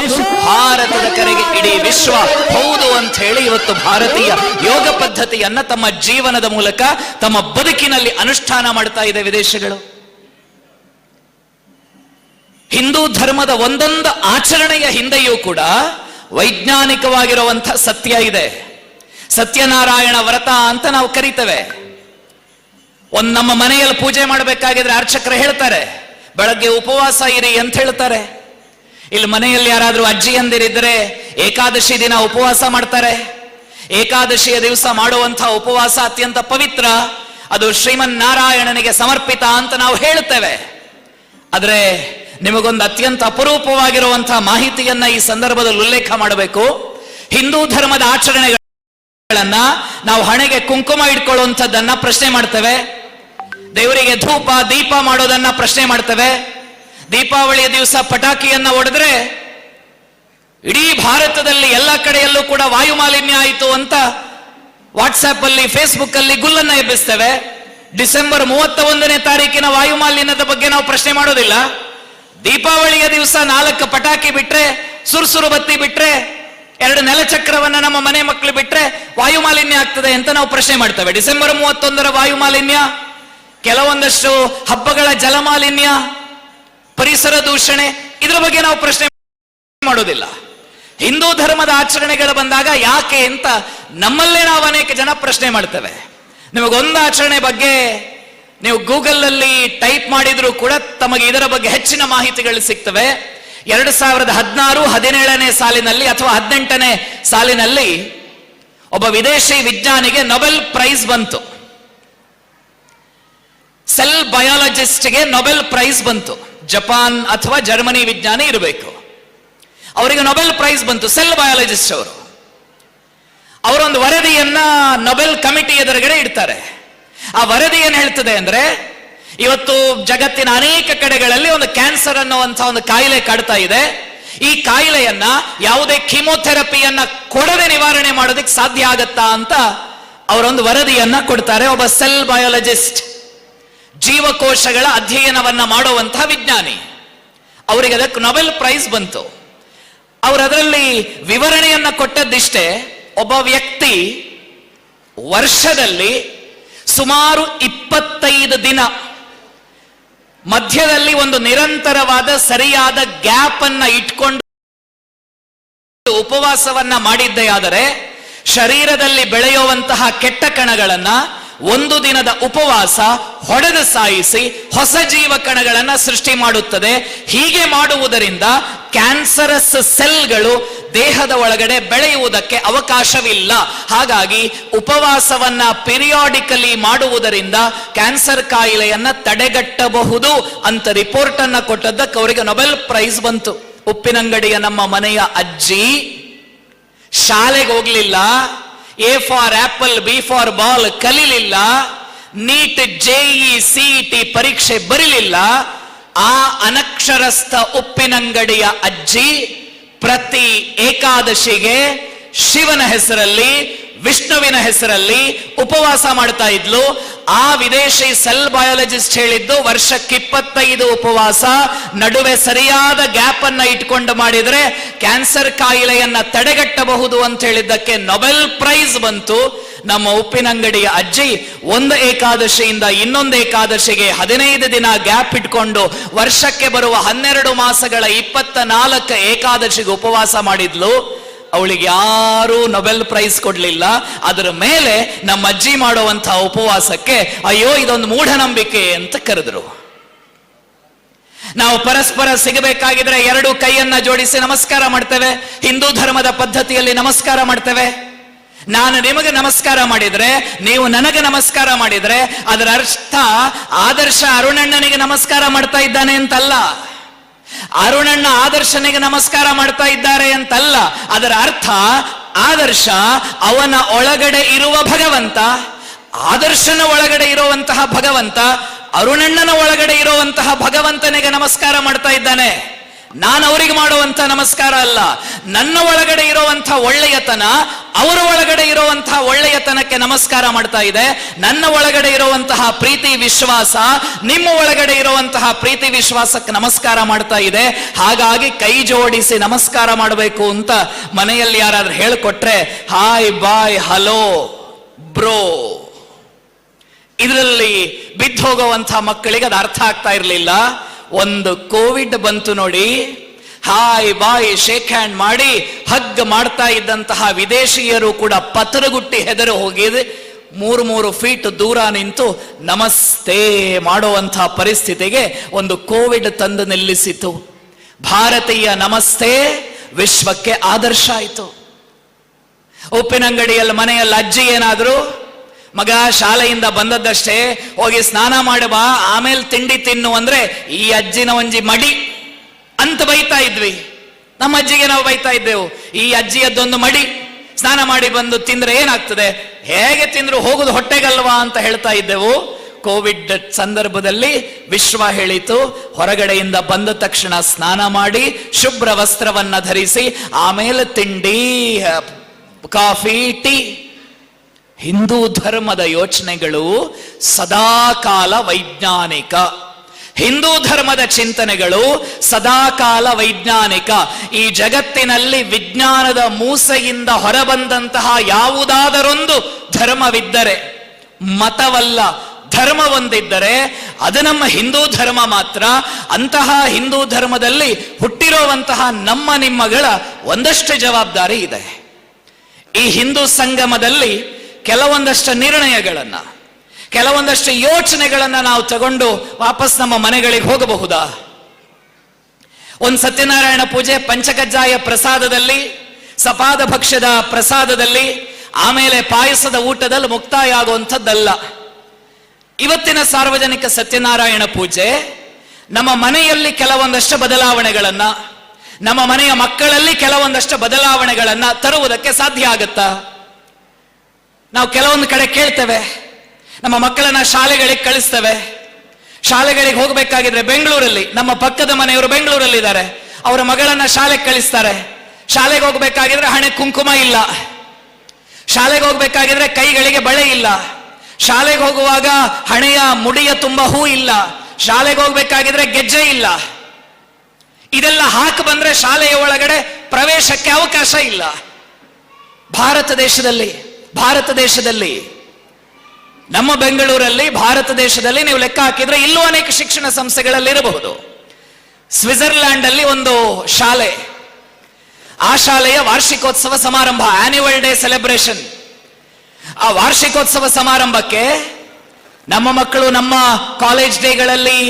ಭಾರತದ ಕರೆಗೆ ಇಡೀ ವಿಶ್ವ ಹೌದು ಅಂತ ಹೇಳಿ ಇವತ್ತು ಭಾರತೀಯ ಯೋಗ ಪದ್ಧತಿಯನ್ನ ತಮ್ಮ ಜೀವನದ ಮೂಲಕ ತಮ್ಮ ಬದುಕಿನಲ್ಲಿ ಅನುಷ್ಠಾನ ಮಾಡ್ತಾ ಇದೆ ವಿದೇಶಗಳು. ಹಿಂದೂ ಧರ್ಮದ ಒಂದೊಂದು ಆಚರಣೆಯ ಹಿಂದೆಯೂ ಕೂಡ ವೈಜ್ಞಾನಿಕವಾಗಿರುವಂಥ ಸತ್ಯ ಇದೆ. ಸತ್ಯನಾರಾಯಣ ವ್ರತ ಅಂತ ನಾವು ಕರಿತೇವೆ. ನಮ್ಮ ಮನೆಯಲ್ಲಿ ಪೂಜೆ ಮಾಡಬೇಕಾಗಿದ್ರೆ ಅರ್ಚಕರು ಹೇಳ್ತಾರೆ ಬೆಳಗ್ಗೆ ಉಪವಾಸ ಇರಿ ಅಂತ ಹೇಳ್ತಾರೆ. ಇಲ್ಲಿ ಮನೆಯಲ್ಲಿ ಯಾರಾದ್ರೂ ಅಜ್ಜಿಯಂದಿರಿದ್ರೆ ಏಕಾದಶಿ ದಿನ ಉಪವಾಸ ಮಾಡ್ತಾರೆ. ಏಕಾದಶಿಯ ದಿವಸ ಮಾಡುವಂತಹ ಉಪವಾಸ ಅತ್ಯಂತ ಪವಿತ್ರ, ಅದು ಶ್ರೀಮನ್ನಾರಾಯಣನಿಗೆ ಸಮರ್ಪಿತ ಅಂತ ನಾವು ಹೇಳ್ತೇವೆ. ಆದ್ರೆ ನಿಮಗೊಂದು ಅತ್ಯಂತ ಅಪರೂಪವಾಗಿರುವಂತಹ ಮಾಹಿತಿಯನ್ನ ಈ ಸಂದರ್ಭದಲ್ಲಿ ಉಲ್ಲೇಖ ಮಾಡಬೇಕು. ಹಿಂದೂ ಧರ್ಮದ ಆಚರಣೆಗಳನ್ನ ನಾವು ಹಣೆಗೆ ಕುಂಕುಮ ಇಟ್ಕೊಳ್ಳುವಂಥದ್ದನ್ನ ಪ್ರಶ್ನೆ ಮಾಡ್ತೇವೆ. ದೇವರಿಗೆ ಧೂಪ ದೀಪ ಮಾಡೋದನ್ನ ಪ್ರಶ್ನೆ ಮಾಡ್ತೇವೆ. ದೀಪಾವಳಿಯ ದಿವಸ ಪಟಾಕಿಯನ್ನ ಹೊಡೆದ್ರೆ ಇಡೀ ಭಾರತದಲ್ಲಿ ಎಲ್ಲ ಕಡೆಯಲ್ಲೂ ಕೂಡ ವಾಯು ಮಾಲಿನ್ಯ ಆಯಿತು ಅಂತ ವಾಟ್ಸ್ಆಪ್ ಅಲ್ಲಿ, ಫೇಸ್ಬುಕ್ ಅಲ್ಲಿ ಗುಲ್ಲನ್ನ ಎಬ್ಬಿಸ್ತೇವೆ. ಡಿಸೆಂಬರ್ 31ನೇ ತಾರೀಕಿನ ವಾಯು ಮಾಲಿನ್ಯದ ಬಗ್ಗೆ ನಾವು ಪ್ರಶ್ನೆ ಮಾಡೋದಿಲ್ಲ. ದೀಪಾವಳಿಯ ದಿವಸ 4 ಪಟಾಕಿ ಬಿಟ್ರೆ, ಸುರುಸುರು ಬತ್ತಿ ಬಿಟ್ರೆ, 2 ನೆಲಚಕ್ರವನ್ನ ನಮ್ಮ ಮನೆ ಮಕ್ಕಳು ಬಿಟ್ರೆ ವಾಯು ಮಾಲಿನ್ಯ ಆಗ್ತದೆ ಅಂತ ನಾವು ಪ್ರಶ್ನೆ ಮಾಡ್ತೇವೆ. ಡಿಸೆಂಬರ್ 31ರ ವಾಯು ಮಾಲಿನ್ಯ, ಕೆಲವೊಂದಷ್ಟು ಹಬ್ಬಗಳ ಜಲ ಮಾಲಿನ್ಯ, ಪರಿಸರ ದೂಷಣೆ, ಇದರ ಬಗ್ಗೆ ನಾವು ಪ್ರಶ್ನೆ ಮಾಡೋದಿಲ್ಲ. ಹಿಂದೂ ಧರ್ಮದ ಆಚರಣೆಗಳು ಬಂದಾಗ ಯಾಕೆ ಅಂತ ನಮ್ಮಲ್ಲೇ ನಾವು ಅನೇಕ ಜನ ಪ್ರಶ್ನೆ ಮಾಡ್ತೇವೆ. ನಿಮಗೊಂದು ಆಚರಣೆ ಬಗ್ಗೆ ನೀವು ಗೂಗಲ್ ಅಲ್ಲಿ ಟೈಪ್ ಮಾಡಿದ್ರು ಕೂಡ ತಮಗೆ ಇದರ ಬಗ್ಗೆ ಹೆಚ್ಚಿನ ಮಾಹಿತಿಗಳು ಸಿಗ್ತವೆ. 2016-17ನೇ ಸಾಲಿನಲ್ಲಿ ಅಥವಾ 18ನೇ ಸಾಲಿನಲ್ಲಿ ಒಬ್ಬ ವಿದೇಶಿ ವಿಜ್ಞಾನಿಗೆ ನೊಬೆಲ್ ಪ್ರೈಸ್ ಬಂತು. ಸೆಲ್ ಬಯಾಲಜಿಸ್ಟ್ಗೆ ನೊಬೆಲ್ ಪ್ರೈಸ್ ಬಂತು. ಜಪಾನ್ ಅಥವಾ ಜರ್ಮನಿ ವಿಜ್ಞಾನಿ ಇರಬೇಕು. ಅವರಿಗೆ ನೊಬೆಲ್ ಪ್ರೈಸ್ ಬಂತು, ಸೆಲ್ ಬಯಾಲಜಿಸ್ಟ್ ಅವರು. ಅವರೊಂದು ವರದಿಯನ್ನ ನೊಬೆಲ್ ಕಮಿಟಿ ಎದುರುಗಡೆ ಇಡ್ತಾರೆ. ಆ ವರದಿ ಏನ್ ಹೇಳ್ತದೆ ಅಂದ್ರೆ, ಇವತ್ತು ಜಗತ್ತಿನ ಅನೇಕ ಕಡೆಗಳಲ್ಲಿ ಒಂದು ಕ್ಯಾನ್ಸರ್ ಅನ್ನುವಂತಹ ಒಂದು ಕಾಯಿಲೆ ಕಾಡ್ತಾ ಇದೆ. ಈ ಕಾಯಿಲೆಯನ್ನ ಯಾವುದೇ ಕೀಮೋಥೆರಪಿಯನ್ನ ಕೊಡದೆ ನಿವಾರಣೆ ಮಾಡೋದಕ್ಕೆ ಸಾಧ್ಯ ಆಗತ್ತಾ ಅಂತ ಅವರೊಂದು ವರದಿಯನ್ನ ಕೊಡ್ತಾರೆ. ಒಬ್ಬ ಸೆಲ್ ಬಯಾಲಜಿಸ್ಟ್, ಜೀವಕೋಶಗಳ ಅಧ್ಯಯನವನ್ನ ಮಾಡುವಂತಹ ವಿಜ್ಞಾನಿ, ಅವರಿಗೆ ಅದಕ್ಕೆ ನೊಬೆಲ್ ಪ್ರೈಸ್ ಬಂತು. ಅವರು ಅದರಲ್ಲಿ ವಿವರಣೆಯನ್ನ ಕೊಟ್ಟದ್ದಿಷ್ಟೇ, ಒಬ್ಬ ವ್ಯಕ್ತಿ ವರ್ಷದಲ್ಲಿ ಸುಮಾರು 25 ದಿನ ಮಧ್ಯದಲ್ಲಿ ಒಂದು ನಿರಂತರವಾದ ಸರಿಯಾದ ಗ್ಯಾಪ್ ಅನ್ನ ಇಟ್ಕೊಂಡು ಉಪವಾಸವನ್ನ ಮಾಡಿದ್ದೇ ಆದರೆ ಶರೀರದಲ್ಲಿ ಬೆಳೆಯುವಂತಹ ಕೆಟ್ಟ ಕಣಗಳನ್ನ ಒಂದು ದಿನದ ಉಪವಾಸ ಹೊಡೆದು ಸಾಯಿಸಿ ಹೊಸ ಜೀವ ಕಣಗಳನ್ನ ಸೃಷ್ಟಿ ಮಾಡುತ್ತದೆ. ಹೀಗೆ ಮಾಡುವುದರಿಂದ ಕ್ಯಾನ್ಸರಸ್ ಸೆಲ್ಗಳು ದೇಹದ ಒಳಗಡೆ ಬೆಳೆಯುವುದಕ್ಕೆ ಅವಕಾಶವಿಲ್ಲ. ಹಾಗಾಗಿ ಉಪವಾಸವನ್ನ ಪಿರಿಯಾಡಿಕಲಿ ಮಾಡುವುದರಿಂದ ಕ್ಯಾನ್ಸರ್ ಕಾಯಿಲೆಯನ್ನ ತಡೆಗಟ್ಟಬಹುದು ಅಂತ ರಿಪೋರ್ಟ್ ಅನ್ನ ಕೊಟ್ಟದ್ದಕ್ಕೆ ಅವರಿಗೆ ನೊಬೆಲ್ ಪ್ರೈಸ್ ಬಂತು. ಉಪ್ಪಿನಂಗಡಿಯ ನಮ್ಮ ಮನೆಯ ಅಜ್ಜಿ ಶಾಲೆಗೆ ಹೋಗ್ಲಿಲ್ಲ, A for apple B for ball ಕಲಿಲಿಲ್ಲ, ನೀಟ್ ಜೆಇ ಸಿಇಟಿ ಪರೀಕ್ಷೆ ಬರೀಲಿಲ್ಲ. ಆ ಅನಕ್ಷರಸ್ಥ ಉಪ್ಪಿನಂಗಡಿಯ ಅಜ್ಜಿ ಪ್ರತಿ ಏಕಾದಶಿಗೆ ಶಿವನ ಹೆಸರಲ್ಲಿ ವಿಷ್ಣುವಿನ ಹೆಸರಲ್ಲಿ ಉಪವಾಸ ಮಾಡ್ತಾ ಇದ್ಲು. ಆ ವಿದೇಶಿ ಸೆಲ್ ಬಯಾಲಜಿಸ್ಟ್ ಹೇಳಿದ್ದು ವರ್ಷಕ್ಕೆ 25 ಉಪವಾಸ, ನಡುವೆ ಸರಿಯಾದ ಗ್ಯಾಪ್ ಅನ್ನ ಇಟ್ಕೊಂಡು ಮಾಡಿದ್ರೆ ಕ್ಯಾನ್ಸರ್ ಕಾಯಿಲೆಯನ್ನ ತಡೆಗಟ್ಟಬಹುದು ಅಂತ ಹೇಳಿದ್ದಕ್ಕೆ ನೊಬೆಲ್ ಪ್ರೈಸ್ ಬಂತು. ನಮ್ಮ ಉಪ್ಪಿನಂಗಡಿಯ ಅಜ್ಜಿ ಒಂದು ಏಕಾದಶಿಯಿಂದ ಇನ್ನೊಂದು ಏಕಾದಶಿಗೆ 15 ದಿನ ಗ್ಯಾಪ್ ಇಟ್ಕೊಂಡು ವರ್ಷಕ್ಕೆ ಬರುವ 12 ಮಾಸಗಳ 24 ಏಕಾದಶಿಗೆ ಉಪವಾಸ ಮಾಡಿದ್ಲು. ಅವಳಿಗೆ ಯಾರೂ ನೊಬೆಲ್ ಪ್ರೈಸ್ ಕೊಡ್ಲಿಲ್ಲ. ಅದರ ಮೇಲೆ ನಮ್ಮ ಅಜ್ಜಿ ಮಾಡುವಂತಹ ಉಪವಾಸಕ್ಕೆ ಅಯ್ಯೋ ಇದೊಂದು ಮೂಢನಂಬಿಕೆ ಅಂತ ಕರೆದ್ರು. ನಾವು ಪರಸ್ಪರ ಸಿಗಬೇಕಾಗಿದ್ರೆ 2 ಕೈಯನ್ನ ಜೋಡಿಸಿ ನಮಸ್ಕಾರ ಮಾಡ್ತೇವೆ. ಹಿಂದೂ ಧರ್ಮದ ಪದ್ಧತಿಯಲ್ಲಿ ನಮಸ್ಕಾರ ಮಾಡ್ತೇವೆ. ನಾನು ನಿಮಗೆ ನಮಸ್ಕಾರ ಮಾಡಿದ್ರೆ, ನೀವು ನನಗೆ ನಮಸ್ಕಾರ ಮಾಡಿದ್ರೆ ಅದರ ಅರ್ಥ ಆದರ್ಶ ಅರುಣಣ್ಣನಿಗೆ ನಮಸ್ಕಾರ ಮಾಡ್ತಾ ಇದ್ದಾನೆ ಅಂತಲ್ಲ, ಅರುಣಣ್ಣ ಆದರ್ಶನಿಗೆ ನಮಸ್ಕಾರ ಮಾಡ್ತಾ ಇದ್ದಾರೆ ಅಂತಲ್ಲ. ಅದರ ಅರ್ಥ ಆದರ್ಶ ಅವನ ಒಳಗಡೆ ಇರುವ ಭಗವಂತ, ಆದರ್ಶನ ಒಳಗಡೆ ಇರುವಂತಹ ಭಗವಂತ ಅರುಣಣ್ಣನ ಒಳಗಡೆ ಇರುವಂತಹ ಭಗವಂತನಿಗೆ ನಮಸ್ಕಾರ ಮಾಡ್ತಾ ಇದ್ದಾನೆ. ನಾನು ಅವರಿಗೆ ಮಾಡುವಂತಹ ನಮಸ್ಕಾರ ಅಲ್ಲ. ನನ್ನ ಒಳಗಡೆ ಇರುವಂತಹ ಒಳ್ಳೆಯತನ ಅವರ ಒಳಗಡೆ ಇರುವಂತಹ ಒಳ್ಳೆಯತನಕ್ಕೆ ನಮಸ್ಕಾರ ಮಾಡ್ತಾ ಇದೆ. ನನ್ನ ಒಳಗಡೆ ಇರುವಂತಹ ಪ್ರೀತಿ ವಿಶ್ವಾಸ ನಿಮ್ಮ ಒಳಗಡೆ ಇರುವಂತಹ ಪ್ರೀತಿ ವಿಶ್ವಾಸಕ್ಕೆ ನಮಸ್ಕಾರ ಮಾಡ್ತಾ ಇದೆ. ಹಾಗಾಗಿ ಕೈ ಜೋಡಿಸಿ ನಮಸ್ಕಾರ ಮಾಡಬೇಕು ಅಂತ ಮನೆಯಲ್ಲಿ ಯಾರಾದ್ರೂ ಹೇಳಿಕೊಟ್ರೆ ಹಾಯ್ ಬಾಯ್ ಹಲೋ ಬ್ರೋ, ಇದರಲ್ಲಿ ಬಿದ್ದು ಹೋಗುವಂತಹ ಮಕ್ಕಳಿಗೆ ಅದು ಅರ್ಥ ಆಗ್ತಾ ಇರಲಿಲ್ಲ. ಒಂದು ಕೋವಿಡ್ ಬಂತು ನೋಡಿ, ಹಾಯ್ ಬಾಯ್ ಶೇಕ್ ಹ್ಯಾಂಡ್ ಮಾಡಿ ಹಗ್ ಮಾಡ್ತಾ ಇದ್ದಂತಹ ವಿದೇಶಿಯರು ಕೂಡ ಪತರಗುಟ್ಟಿ ಹೆದರು ಹೋಗಿದೆ. 3 ಫೀಟ್ ದೂರ ನಿಂತು ನಮಸ್ತೆ ಮಾಡುವಂತಹ ಪರಿಸ್ಥಿತಿಗೆ ಒಂದು ಕೋವಿಡ್ ತಂದು ನಿಲ್ಲಿಸಿತು. ಭಾರತೀಯ ನಮಸ್ತೆ ವಿಶ್ವಕ್ಕೆ ಆದರ್ಶ ಆಯಿತು. ಉಪ್ಪಿನಂಗಡಿಯಲ್ಲಿ ಮನೆಯಲ್ಲಿ ಅಜ್ಜಿ ಏನಾದ್ರು, ಮಗ ಶಾಲೆಯಿಂದ ಬಂದದ್ದಷ್ಟೇ ಹೋಗಿ ಸ್ನಾನ ಮಾಡಿ ಬಾ ಆಮೇಲೆ ತಿಂಡಿ ತಿನ್ನು ಅಂದ್ರೆ ಈ ಅಜ್ಜಿನ ಒಂಜಿ ಮಡಿ ಅಂತ ಬೈತಾ ಇದ್ವಿ. ನಮ್ಮ ಅಜ್ಜಿಗೆ ನಾವು ಬೈತಾ ಇದ್ದೆವು, ಈ ಅಜ್ಜಿಯದ್ದೊಂದು ಮಡಿ, ಸ್ನಾನ ಮಾಡಿ ಬಂದು ತಿಂದ್ರೆ ಏನಾಗ್ತದೆ, ಹೇಗೆ ತಿಂದ್ರು ಹೋಗುದು ಹೊಟ್ಟೆಗಲ್ವಾ ಅಂತ ಹೇಳ್ತಾ ಇದ್ದೆವು. ಕೋವಿಡ್ ಸಂದರ್ಭದಲ್ಲಿ ವಿಶ್ವ ಹೇಳಿತು, ಹೊರಗಡೆಯಿಂದ ಬಂದ ತಕ್ಷಣ ಸ್ನಾನ ಮಾಡಿ ಶುಭ್ರ ವಸ್ತ್ರವನ್ನ ಧರಿಸಿ ಆಮೇಲೆ ತಿಂಡಿ ಕಾಫಿ ಟೀ. ಹಿಂದೂ ಧರ್ಮದ ಯೋಚನೆಗಳು ಸದಾಕಾಲ ವೈಜ್ಞಾನಿಕ, ಹಿಂದೂ ಧರ್ಮದ ಚಿಂತನೆಗಳು ಸದಾಕಾಲ ವೈಜ್ಞಾನಿಕ. ಈ ಜಗತ್ತಿನಲ್ಲಿ ವಿಜ್ಞಾನದ ಮೂಸೆಯಿಂದ ಹೊರಬಂದಂತಹ ಯಾವುದಾದರೊಂದು ಧರ್ಮವಿದ್ದರೆ, ಮತವಲ್ಲ ಧರ್ಮವೊಂದಿದ್ದರೆ ಅದು ನಮ್ಮ ಹಿಂದೂ ಧರ್ಮ ಮಾತ್ರ. ಅಂತಹ ಹಿಂದೂ ಧರ್ಮದಲ್ಲಿ ಹುಟ್ಟಿರುವಂತಹ ನಮ್ಮ ನಿಮ್ಮಗಳ ಒಂದಷ್ಟು ಜವಾಬ್ದಾರಿ ಇದೆ. ಈ ಹಿಂದೂ ಸಂಗಮದಲ್ಲಿ ಕೆಲವೊಂದಷ್ಟು ನಿರ್ಣಯಗಳನ್ನ, ಕೆಲವೊಂದಷ್ಟು ಯೋಚನೆಗಳನ್ನ ನಾವು ತಗೊಂಡು ವಾಪಸ್ ನಮ್ಮ ಮನೆಗಳಿಗೆ ಹೋಗಬಹುದಾ? ಒಂದು ಸತ್ಯನಾರಾಯಣ ಪೂಜೆ ಪಂಚಕಜ್ಜಾಯ ಪ್ರಸಾದದಲ್ಲಿ, ಸಪಾದ ಭಕ್ಷ್ಯದ ಪ್ರಸಾದದಲ್ಲಿ, ಆಮೇಲೆ ಪಾಯಸದ ಊಟದಲ್ಲಿ ಮುಕ್ತಾಯ ಆಗುವಂಥದ್ದಲ್ಲ. ಇವತ್ತಿನ ಸಾರ್ವಜನಿಕ ಸತ್ಯನಾರಾಯಣ ಪೂಜೆ ನಮ್ಮ ಮನೆಯಲ್ಲಿ ಕೆಲವೊಂದಷ್ಟು ಬದಲಾವಣೆಗಳನ್ನ, ನಮ್ಮ ಮನೆಯ ಮಕ್ಕಳಲ್ಲಿ ಕೆಲವೊಂದಷ್ಟು ಬದಲಾವಣೆಗಳನ್ನ ತರುವುದಕ್ಕೆ ಸಾಧ್ಯ ಆಗುತ್ತಾ? ನಾವು ಕೆಲವೊಂದು ಕಡೆ ಕೇಳ್ತೇವೆ, ನಮ್ಮ ಮಕ್ಕಳನ್ನ ಶಾಲೆಗಳಿಗೆ ಕಳಿಸ್ತೇವೆ. ಶಾಲೆಗಳಿಗೆ ಹೋಗಬೇಕಾಗಿದ್ರೆ ಬೆಂಗಳೂರಲ್ಲಿ, ನಮ್ಮ ಪಕ್ಕದ ಮನೆಯವರು ಬೆಂಗಳೂರಲ್ಲಿ ಇದ್ದಾರೆ, ಅವರ ಮಗಳನ್ನ ಶಾಲೆಗೆ ಕಳಿಸ್ತಾರೆ. ಶಾಲೆಗೆ ಹೋಗ್ಬೇಕಾಗಿದ್ರೆ ಹಣೆ ಕುಂಕುಮ ಇಲ್ಲ, ಶಾಲೆಗೆ ಹೋಗ್ಬೇಕಾಗಿದ್ರೆ ಕೈಗಳಿಗೆ ಬಳೆ ಇಲ್ಲ, ಶಾಲೆಗೆ ಹೋಗುವಾಗ ಹಣೆಯ ಮುಡಿಯ ತುಂಬ ಹೂ ಇಲ್ಲ, ಶಾಲೆಗೆ ಹೋಗ್ಬೇಕಾಗಿದ್ರೆ ಗೆಜ್ಜೆ ಇಲ್ಲ. ಇದೆಲ್ಲ ಹಾಕಿ ಬಂದ್ರೆ ಶಾಲೆಯ ಒಳಗಡೆ ಪ್ರವೇಶಕ್ಕೆ ಅವಕಾಶ ಇಲ್ಲ. ಭಾರತ ದೇಶದಲ್ಲಿ ನಮ್ಮ ಬೆಂಗಳೂರಲ್ಲಿ, ಭಾರತ ದೇಶದಲ್ಲಿ ನೀವು ಲೆಕ್ಕ ಹಾಕಿದ್ರೆ ಇಲ್ಲೂ ಅನೇಕ ಶಿಕ್ಷಣ ಸಂಸ್ಥೆಗಳಲ್ಲಿ ಇರಬಹುದು. ಸ್ವಿಟ್ಜರ್ಲ್ಯಾಂಡ್ ಅಲ್ಲಿ ಒಂದು ಶಾಲೆ, ಆ ಶಾಲೆಯ ವಾರ್ಷಿಕೋತ್ಸವ ಸಮಾರಂಭ, ಆನ್ಯುವಲ್ ಡೇ ಸೆಲೆಬ್ರೇಷನ್. ಆ ವಾರ್ಷಿಕೋತ್ಸವ ಸಮಾರಂಭಕ್ಕೆ ನಮ್ಮ ಮಕ್ಕಳು ನಮ್ಮ ಕಾಲೇಜ್ ಡೇಗಳಲ್ಲಿ,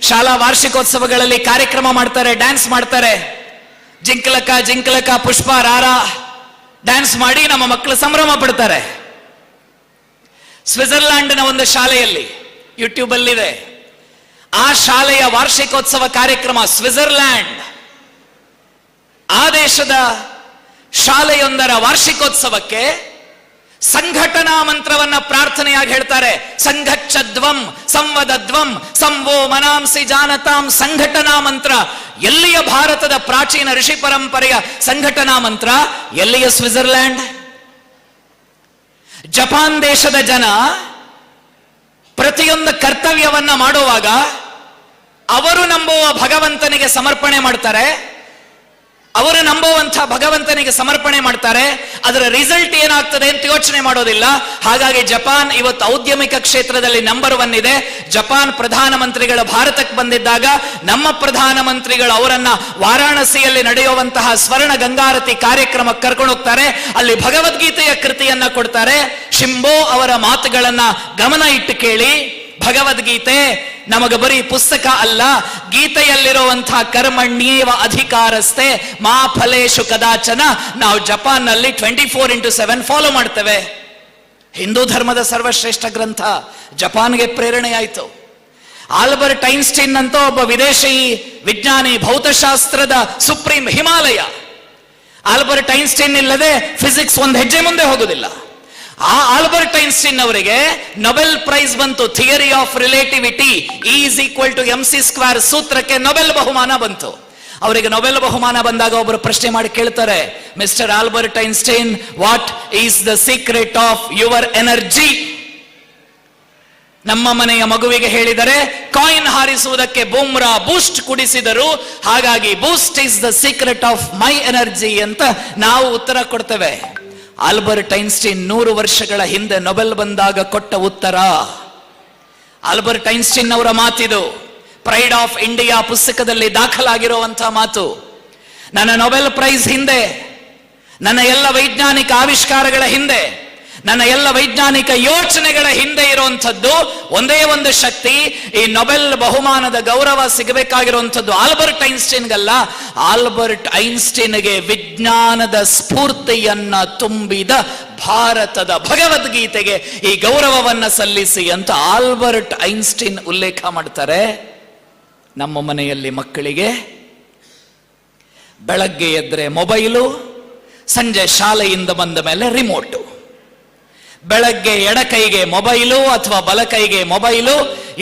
ಶಾಲಾ ವಾರ್ಷಿಕೋತ್ಸವಗಳಲ್ಲಿ ಕಾರ್ಯಕ್ರಮ ಮಾಡ್ತಾರೆ, ಡ್ಯಾನ್ಸ್ ಮಾಡ್ತಾರೆ. ಜಿಂಕಲಕ ಜಿಂಕಲಕ ಪುಷ್ಪ ರಾರ ಡ್ಯಾನ್ಸ್ ಮಾಡಿ ನಮ್ಮ ಮಕ್ಕಳು ಸಂಭ್ರಮ ಪಡ್ತಾರೆ. ಸ್ವಿಟ್ಜರ್ಲ್ಯಾಂಡ್ನ ಒಂದು ಶಾಲೆಯಲ್ಲಿ ಯೂಟ್ಯೂಬ್ ಅಲ್ಲಿದೆ, ಆ ಶಾಲೆಯ ವಾರ್ಷಿಕೋತ್ಸವ ಕಾರ್ಯಕ್ರಮ. ಸ್ವಿಟ್ಜರ್ಲ್ಯಾಂಡ್ ಆ ದೇಶದ ಶಾಲೆಯೊಂದರ ವಾರ್ಷಿಕೋತ್ಸವಕ್ಕೆ ಸಂಘಟನಾ ಮಂತ್ರವನ್ನ ಪ್ರಾರ್ಥನೆಯಾಗಿ ಹೇಳ್ತಾರೆ. ಸಂಘಚ್ಛದ್ವಂ ಸಂವದದ್ವಂ ಸಂವೋ ಮನಾಂಸಿ ಜಾನತಾಂ. ಸಂಘಟನಾ ಮಂತ್ರ ಎಲ್ಲಿಯ ಭಾರತದ ಪ್ರಾಚೀನ ಋಷಿ ಪರಂಪರೆಯ ಸಂಘಟನಾ ಮಂತ್ರ, ಎಲ್ಲಿಯ ಸ್ವಿಟ್ಜರ್ಲ್ಯಾಂಡ್. ಜಪಾನ್ ದೇಶದ ಜನ ಪ್ರತಿಯೊಂದು ಕರ್ತವ್ಯವನ್ನ ಮಾಡುವಾಗ ಅವರು ನಂಬುವ ಭಗವಂತನಿಗೆ ಸಮರ್ಪಣೆ ಮಾಡ್ತಾರೆ. ಅವರು ನಂಬುವಂತಹ ಭಗವಂತನಿಗೆ ಸಮರ್ಪಣೆ ಮಾಡ್ತಾರೆ. ಅದರ ರಿಸಲ್ಟ್ ಏನಾಗ್ತದೆ ಅಂತ ಯೋಚನೆ ಮಾಡೋದಿಲ್ಲ. ಹಾಗಾಗಿ ಜಪಾನ್ ಇವತ್ತು ಔದ್ಯಮಿಕ ಕ್ಷೇತ್ರದಲ್ಲಿ ನಂಬರ್ 1 ಇದೆ. ಜಪಾನ್ ಪ್ರಧಾನಮಂತ್ರಿಗಳು ಭಾರತಕ್ಕೆ ಬಂದಿದ್ದಾಗ ನಮ್ಮ ಪ್ರಧಾನಮಂತ್ರಿಗಳು ಅವರನ್ನ ವಾರಾಣಸಿಯಲ್ಲಿ ನಡೆಯುವಂತಹ ಸ್ವರ್ಣ ಗಂಗಾರತಿ ಕಾರ್ಯಕ್ರಮಕ್ಕೆ ಕರ್ಕೊಂಡು ಹೋಗ್ತಾರೆ. ಅಲ್ಲಿ ಭಗವದ್ಗೀತೆಯ ಕೃತಿಯನ್ನ ಕೊಡ್ತಾರೆ. ಶಿಂಬೋ ಅವರ ಮಾತುಗಳನ್ನ ಗಮನ ಇಟ್ಟು ಕೇಳಿ. ಭಗವದ್ಗೀತೆ ನಮಗೆ ಬರೀ ಪುಸ್ತಕ ಅಲ್ಲ, ಗೀತೆಯಲ್ಲಿರುವಂತಹ ಕರ್ಮಣ್ಯೇವ ಅಧಿಕಾರಸ್ಥೆ ಮಾ ಫಲೇಶು ಕದಾಚನ. ನಾವು ಜಪಾನ್ ನಲ್ಲಿ 24x7 ಫಾಲೋ ಮಾಡ್ತೇವೆ. ಹಿಂದೂ ಧರ್ಮದ ಸರ್ವಶ್ರೇಷ್ಠ ಗ್ರಂಥ ಜಪಾನ್ಗೆ ಪ್ರೇರಣೆಯಾಯಿತು. ಆಲ್ಬರ್ಟ್ ಐನ್ಸ್ಟೈನ್ ಅಂತ ಒಬ್ಬ ವಿದೇಶಿ ವಿಜ್ಞಾನಿ, ಭೌತಶಾಸ್ತ್ರದ ಸುಪ್ರೀಂ ಹಿಮಾಲಯ. ಆಲ್ಬರ್ಟ್ ಐನ್ಸ್ಟೈನ್ ಇಲ್ಲದೆ ಫಿಸಿಕ್ಸ್ ಒಂದು ಹೆಜ್ಜೆ ಮುಂದೆ ಹೋಗುದಿಲ್ಲ. ಆ ಆಲ್ಬರ್ಟ್ ಐನ್ಸ್ಟೈನ್ ಅವರಿಗೆ ನೊಬೆಲ್ ಪ್ರೈಸ್ ಬಂತು. ಥಿಯರಿ ಆಫ್ ರಿಲೇಟಿವಿಟಿ E=mc² ಸೂತ್ರಕ್ಕೆ ನೊಬೆಲ್ ಬಹುಮಾನ ಬಂತು. ಅವರಿಗೆ ನೊಬೆಲ್ ಬಹುಮಾನ ಬಂದಾಗ ಒಬ್ಬರು ಪ್ರಶ್ನೆ ಮಾಡಿ ಕೇಳ್ತಾರೆ, mister Albert Einstein, what is the secret of your energy? ನಮ್ಮ ಮನೆಯ ಮಗುವಿಗೆ ಹೇಳಿದರೆ ಕಾಯಿನ್ ಹಾರಿಸುವುದಕ್ಕೆ ಬೂಮ್ರಾ ಬೂಸ್ಟ್ ಕುಡಿಸಿದರು, ಹಾಗಾಗಿ Boost is the secret of my energy ಅಂತ ನಾವು ಉತ್ತರ ಕೊಡ್ತೇವೆ. ಆಲ್ಬರ್ಟ್ ಐನ್ಸ್ಟೈನ್ 100 ವರ್ಷಗಳ ಹಿಂದೆ ನೊಬೆಲ್ ಬಂದಾಗ ಕೊಟ್ಟ ಉತ್ತರ. ಆಲ್ಬರ್ಟ್ ಐನ್ಸ್ಟೈನ್ ಅವರ ಮಾತಿದು. ಪ್ರೈಡ್ ಆಫ್ ಇಂಡಿಯಾ ಪುಸ್ತಕದಲ್ಲಿ ದಾಖಲಾಗಿರುವಂತಹ ಮಾತು. ನನ್ನ ನೊಬೆಲ್ ಪ್ರೈಸ್ ಹಿಂದೆ, ನನ್ನ ಎಲ್ಲ ವೈಜ್ಞಾನಿಕ ಆವಿಷ್ಕಾರಗಳ ಹಿಂದೆ, ನನ್ನ ಎಲ್ಲ ವೈಜ್ಞಾನಿಕ ಯೋಚನೆಗಳ ಹಿಂದೆ ಇರುವಂಥದ್ದು ಒಂದೇ ಒಂದು ಶಕ್ತಿ. ಈ ನೊಬೆಲ್ ಬಹುಮಾನದ ಗೌರವ ಸಿಗಬೇಕಾಗಿರುವಂಥದ್ದು ಆಲ್ಬರ್ಟ್ ಐನ್ಸ್ಟೈನ್ಗಲ್ಲ, ಆಲ್ಬರ್ಟ್ ಐನ್ಸ್ಟೈನ್ಗೆ ವಿಜ್ಞಾನದ ಸ್ಫೂರ್ತಿಯನ್ನ ತುಂಬಿದ ಭಾರತದ ಭಗವದ್ಗೀತೆಗೆ ಈ ಗೌರವವನ್ನ ಸಲ್ಲಿಸಿ ಅಂತ ಆಲ್ಬರ್ಟ್ ಐನ್ಸ್ಟೈನ್ ಉಲ್ಲೇಖ ಮಾಡ್ತಾರೆ. ನಮ್ಮ ಮನೆಯಲ್ಲಿ ಮಕ್ಕಳಿಗೆ ಬೆಳಗ್ಗೆ ಎದ್ರೆ ಮೊಬೈಲು, ಸಂಜೆ ಶಾಲೆಯಿಂದ ಬಂದ ಮೇಲೆ ರಿಮೋಟು. ಬೆಳಗ್ಗೆ ಎಡಕೈಗೆ ಮೊಬೈಲು ಅಥವಾ ಬಲಕೈಗೆ ಮೊಬೈಲು,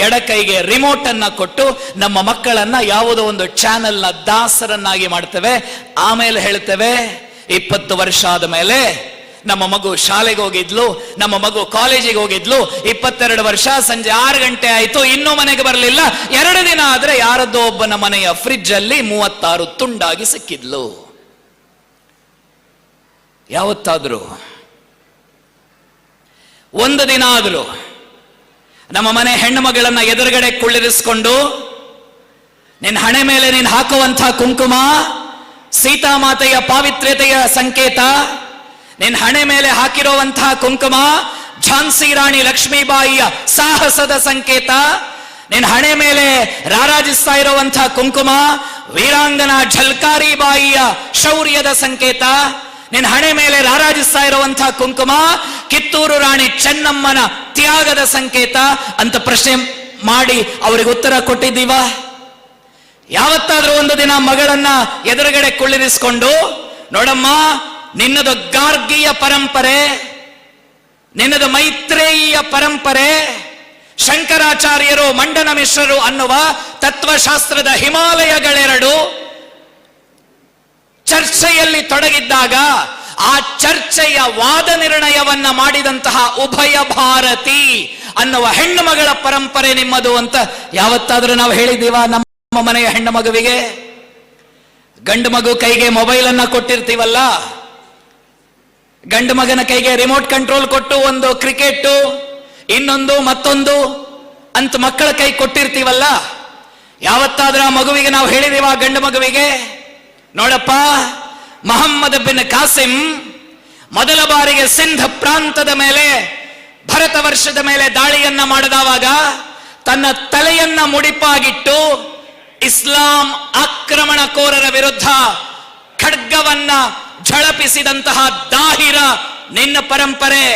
ಎಡಕೈಗೆ ರಿಮೋಟ್ ಅನ್ನ ಕೊಟ್ಟು ನಮ್ಮ ಮಕ್ಕಳನ್ನ ಯಾವುದೋ ಒಂದು ಚಾನೆಲ್ನ ದಾಸರನ್ನಾಗಿ ಮಾಡ್ತೇವೆ. ಆಮೇಲೆ ಹೇಳ್ತೇವೆ 20 ವರ್ಷ ಆದ ಮೇಲೆ ನಮ್ಮ ಮಗು ಶಾಲೆಗೆ ಹೋಗಿದ್ಲು, ನಮ್ಮ ಮಗು ಕಾಲೇಜಿಗೆ ಹೋಗಿದ್ಲು, 22 ವರ್ಷ, ಸಂಜೆ 6 ಗಂಟೆ ಆಯ್ತು, ಇನ್ನೂ ಮನೆಗೆ ಬರಲಿಲ್ಲ. 2 ದಿನ ಆದ್ರೆ ಯಾರದ್ದೋ ಒಬ್ಬನ ಮನೆಯ ಫ್ರಿಡ್ಜ್ ಅಲ್ಲಿ 36 ತುಂಡಾಗಿ ಸಿಕ್ಕಿದ್ಲು. ಯಾವತ್ತಾದ್ರೂ ಒಂದು ದಿನ ಆದರೂ ನಮ್ಮ ಮನೆ ಹೆಣ್ಣು ಮಗಳನ್ನ ಎದುರುಗಡೆ ಕುಳ್ಳಿರಿಸಿಕೊಂಡು, ನಿನ್ನ ಹಣೆ ಮೇಲೆ ನೀನು ಹಾಕುವಂತಹ ಕುಂಕುಮ ಸೀತಾಮಾತೆಯ ಪಾವಿತ್ರ್ಯತೆಯ ಸಂಕೇತ, ನಿನ್ನ ಹಣೆ ಮೇಲೆ ಹಾಕಿರುವಂತಹ ಕುಂಕುಮ ಝಾನ್ಸಿ ರಾಣಿ ಲಕ್ಷ್ಮೀಬಾಯಿಯ ಸಾಹಸದ ಸಂಕೇತ, ನಿನ್ನ ಹಣೆ ಮೇಲೆ ರಾರಾಜಿಸ್ತಾ ಇರುವಂತಹ ಕುಂಕುಮ ವೀರಾಂಗನಾ ಝಲ್ಕಾರಿ ಬಾಯಿಯ ಶೌರ್ಯದ ಸಂಕೇತ, ನಿನ್ನ ಹಣೆ ಮೇಲೆ ರಾರಾಜಿಸ್ತಾ ಇರುವಂತಹ ಕುಂಕುಮ ಕಿತ್ತೂರು ರಾಣಿ ಚೆನ್ನಮ್ಮನ ತ್ಯಾಗದ ಸಂಕೇತ ಅಂತ ಪ್ರಶ್ನೆ ಮಾಡಿ ಅವರಿಗೆ ಉತ್ತರ ಕೊಟ್ಟಿದ್ದೀವ? ಯಾವತ್ತಾದ್ರೂ ಒಂದು ದಿನ ಮಗಳನ್ನ ಎದುರುಗಡೆ ಕುಳ್ಳಿರಿಸಿಕೊಂಡು, ನೋಡಮ್ಮ, ನಿನ್ನದು ಗಾರ್ಗಿಯ ಪರಂಪರೆ, ನಿನ್ನದು ಮೈತ್ರೇಯಿಯ ಪರಂಪರೆ, ಶಂಕರಾಚಾರ್ಯರು ಮಂಡನ ಮಿಶ್ರರು ಅನ್ನುವ ತತ್ವಶಾಸ್ತ್ರದ ಹಿಮಾಲಯಗಳೆರಡು ಚರ್ಚೆಯಲ್ಲಿ ತೊಡಗಿದ್ದಾಗ ಆ ಚರ್ಚೆಯ ವಾದ ನಿರ್ಣಯವನ್ನ ಮಾಡಿದಂತಹ ಉಭಯ ಭಾರತಿ ಅನ್ನುವ ಹೆಣ್ಣು ಮಗಳ ಪರಂಪರೆ ನಿಮ್ಮದು ಅಂತ ಯಾವತ್ತಾದ್ರೂ ನಾವು ಹೇಳಿದ್ದೀವ? ನಮ್ಮ ಮನೆಯ ಹೆಣ್ಣು ಮಗುವಿಗೆ ಗಂಡು ಮಗು ಕೈಗೆ ಮೊಬೈಲ್ ಅನ್ನ ಕೊಟ್ಟಿರ್ತೀವಲ್ಲ, ಗಂಡು ಮಗನ ಕೈಗೆ ರಿಮೋಟ್ ಕಂಟ್ರೋಲ್ ಕೊಟ್ಟು ಒಂದು ಕ್ರಿಕೆಟ್ ಇನ್ನೊಂದು ಮತ್ತೊಂದು ಅಂತ ಮಕ್ಕಳ ಕೈ ಕೊಟ್ಟಿರ್ತೀವಲ್ಲ, ಯಾವತ್ತಾದ್ರೂ ಆ ಮಗುವಿಗೆ ನಾವು ಹೇಳಿದೀವ? ಗಂಡು ಮಗುವಿಗೆ, ನೋಡಪ್ಪ, ಮೊಹಮ್ಮದ್ ಬಿನ್ ಕಾಸಿಂ ಮೊದಲ ಬಾರಿಗೆ ಸಿಂಧ್ ಪ್ರಾಂತದ ಮೇಲೆ, ಭರತ ವರ್ಷದ ಮೇಲೆ ದಾಳಿಯನ್ನ ಮಾಡಿದವಾಗ ತನ್ನ ತಲೆಯನ್ನ ಮುಡಿಪಾಗಿಟ್ಟು ಇಸ್ಲಾಂ ಆಕ್ರಮಣಕೋರರ ವಿರುದ್ಧ ಖಡ್ಗವನ್ನ ಝಳಪಿಸಿದಂತಹ ದಾಹಿರ ನಿನ್ನ ಪರಂಪರೆ.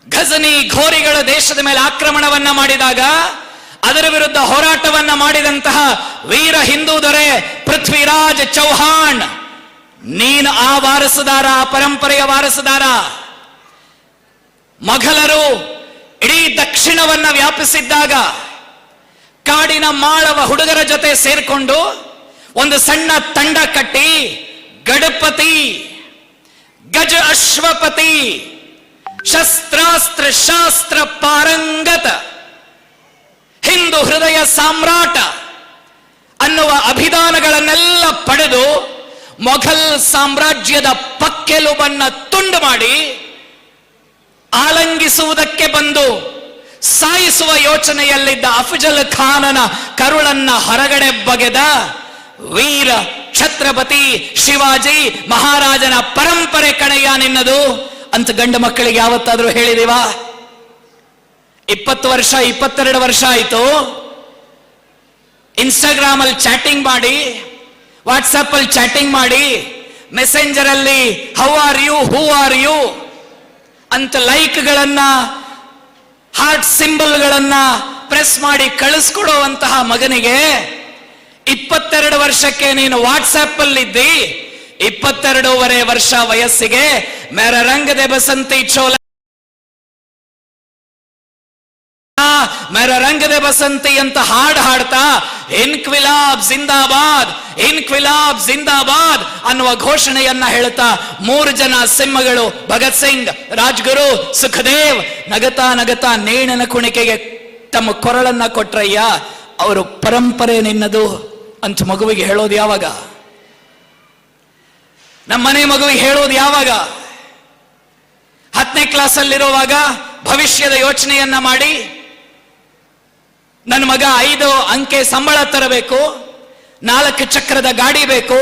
ಘಜನಿ ಘೋರಿಗಳು ದೇಶದ ಮೇಲೆ ಆಕ್ರಮಣವನ್ನ ಮಾಡಿದಾಗ ಅದರ ವಿರುದ್ಧ ಹೋರಾಟವನ್ನ ಮಾಡಿದಂತಹ ವೀರ ಹಿಂದೂ ದೊರೆ ಪೃಥ್ವಿರಾಜ್ ಚೌಹಾಣ್, ನೀನು ಆ ವಾರಸುದಾರ, ಆ ಪರಂಪರೆಯ ವಾರಸುದಾರ. ಮೊಘಲರು ಇಡೀ ದಕ್ಷಿಣವನ್ನ ವ್ಯಾಪಿಸಿದ್ದಾಗ ಕಾಡಿನ ಮಾಳವ ಹುಡುಗರ ಜೊತೆ ಸೇರ್ಕೊಂಡು ಒಂದು ಸಣ್ಣ ತಂಡ ಕಟ್ಟಿ ಗಡಪತಿ, ಗಜ ಅಶ್ವಪತಿ, ಶಸ್ತ್ರಾಸ್ತ್ರ ಶಾಸ್ತ್ರ ಪಾರಂಗತ, ಹಿಂದೂ ಹೃದಯ ಸಾಮ್ರಾಟ ಅನ್ನುವ ಅಭಿಧಾನಗಳನ್ನೆಲ್ಲ ಪಡೆದು ಮೊಘಲ್ ಸಾಮ್ರಾಜ್ಯದ ಪಕ್ಕೆಲುಬನ್ನ ತುಂಡು ಮಾಡಿ ಆಲಂಗಿಸುವುದಕ್ಕೆ ಬಂದು ಸಾಯಿಸುವ ಯೋಚನೆಯಲ್ಲಿದ್ದ ಅಫಜಲ್ ಖಾನನ ಕರುಳನ್ನ ಹೊರಗಡೆ ಬಗೆದ ವೀರ ಛತ್ರಪತಿ ಶಿವಾಜಿ ಮಹಾರಾಜನ ಪರಂಪರೆ ಕಣೆಯ ನಿನ್ನದು ಅಂತ ಗಂಡು ಮಕ್ಕಳಿಗೆ ಯಾವತ್ತಾದ್ರೂ ಹೇಳಿದೀವ? 20 ವರ್ಷ 22 ವರ್ಷ ಆಯ್ತು, ಇನ್ಸ್ಟಾಗ್ರಾಮ್ ಅಲ್ಲಿ ಚಾಟಿಂಗ್ ಮಾಡಿ, ವಾಟ್ಸ್ಆಪ್ ಅಲ್ಲಿ ಚಾಟಿಂಗ್ ಮಾಡಿ, ಮೆಸೆಂಜರ್ ಅಲ್ಲಿ how are you, who are you ಅಂತ ಲೈಕ್ಗಳನ್ನ, ಹಾರ್ಟ್ ಸಿಂಬಲ್ಗಳನ್ನ ಪ್ರೆಸ್ ಮಾಡಿ ಕಳಿಸ್ಕೊಡುವಂತಹ ಮಗನಿಗೆ 22 ವರ್ಷಕ್ಕೆ ನೀನು ವಾಟ್ಸ್ಆಪ್ ಅಲ್ಲಿ ಇದ್ದಿ, 22.5 ವರ್ಷ ವಯಸ್ಸಿಗೆ ಮೇರ ರಂಗದೆ ಬಸಂತಿ ಚೋಲ, ಮೇರ ರಂಗದೆ ಬಸಂತಿ ಅಂತ ಹಾಡು ಹಾಡ್ತಾ ಇನ್ಕ್ವಿಲಾಬ್ ಜಿಂದಾಬಾದ್, ಇನ್ಕ್ವಿಲಾಬ್ ಜಿಂದಾಬಾದ್ ಅನ್ನುವ ಘೋಷಣೆಯನ್ನ ಹೇಳುತ್ತಾ 3 ಜನ ಸಿಂಹಗಳು ಭಗತ್ ಸಿಂಗ್, ರಾಜ್ಗುರು, ಸುಖದೇವ್ ನಗತಾ ನಗತಾ ನೇಣನ ಕುಣಿಕೆಗೆ ತಮ್ಮ ಕೊರಳನ್ನ ಕೊಟ್ರಯ್ಯ. ಅವರು ಪರಂಪರೆ ನಿನ್ನದು ಅಂತ ಮಗುವಿಗೆ ಹೇಳೋದು ಯಾವಾಗ? ನಮ್ಮ ಮನೆ ಮಗುವಿಗೆ ಹೇಳೋದು ಯಾವಾಗ? 10ನೇ ಕ್ಲಾಸಲ್ಲಿರುವಾಗ ಭವಿಷ್ಯದ ಯೋಚನೆಯನ್ನ ಮಾಡಿ, ನನ್ನ ಮಗ 5 ಅಂಕೆ ಸಂಬಳ ತರಬೇಕು, 4 ಚಕ್ರದ ಗಾಡಿ ಬೇಕು,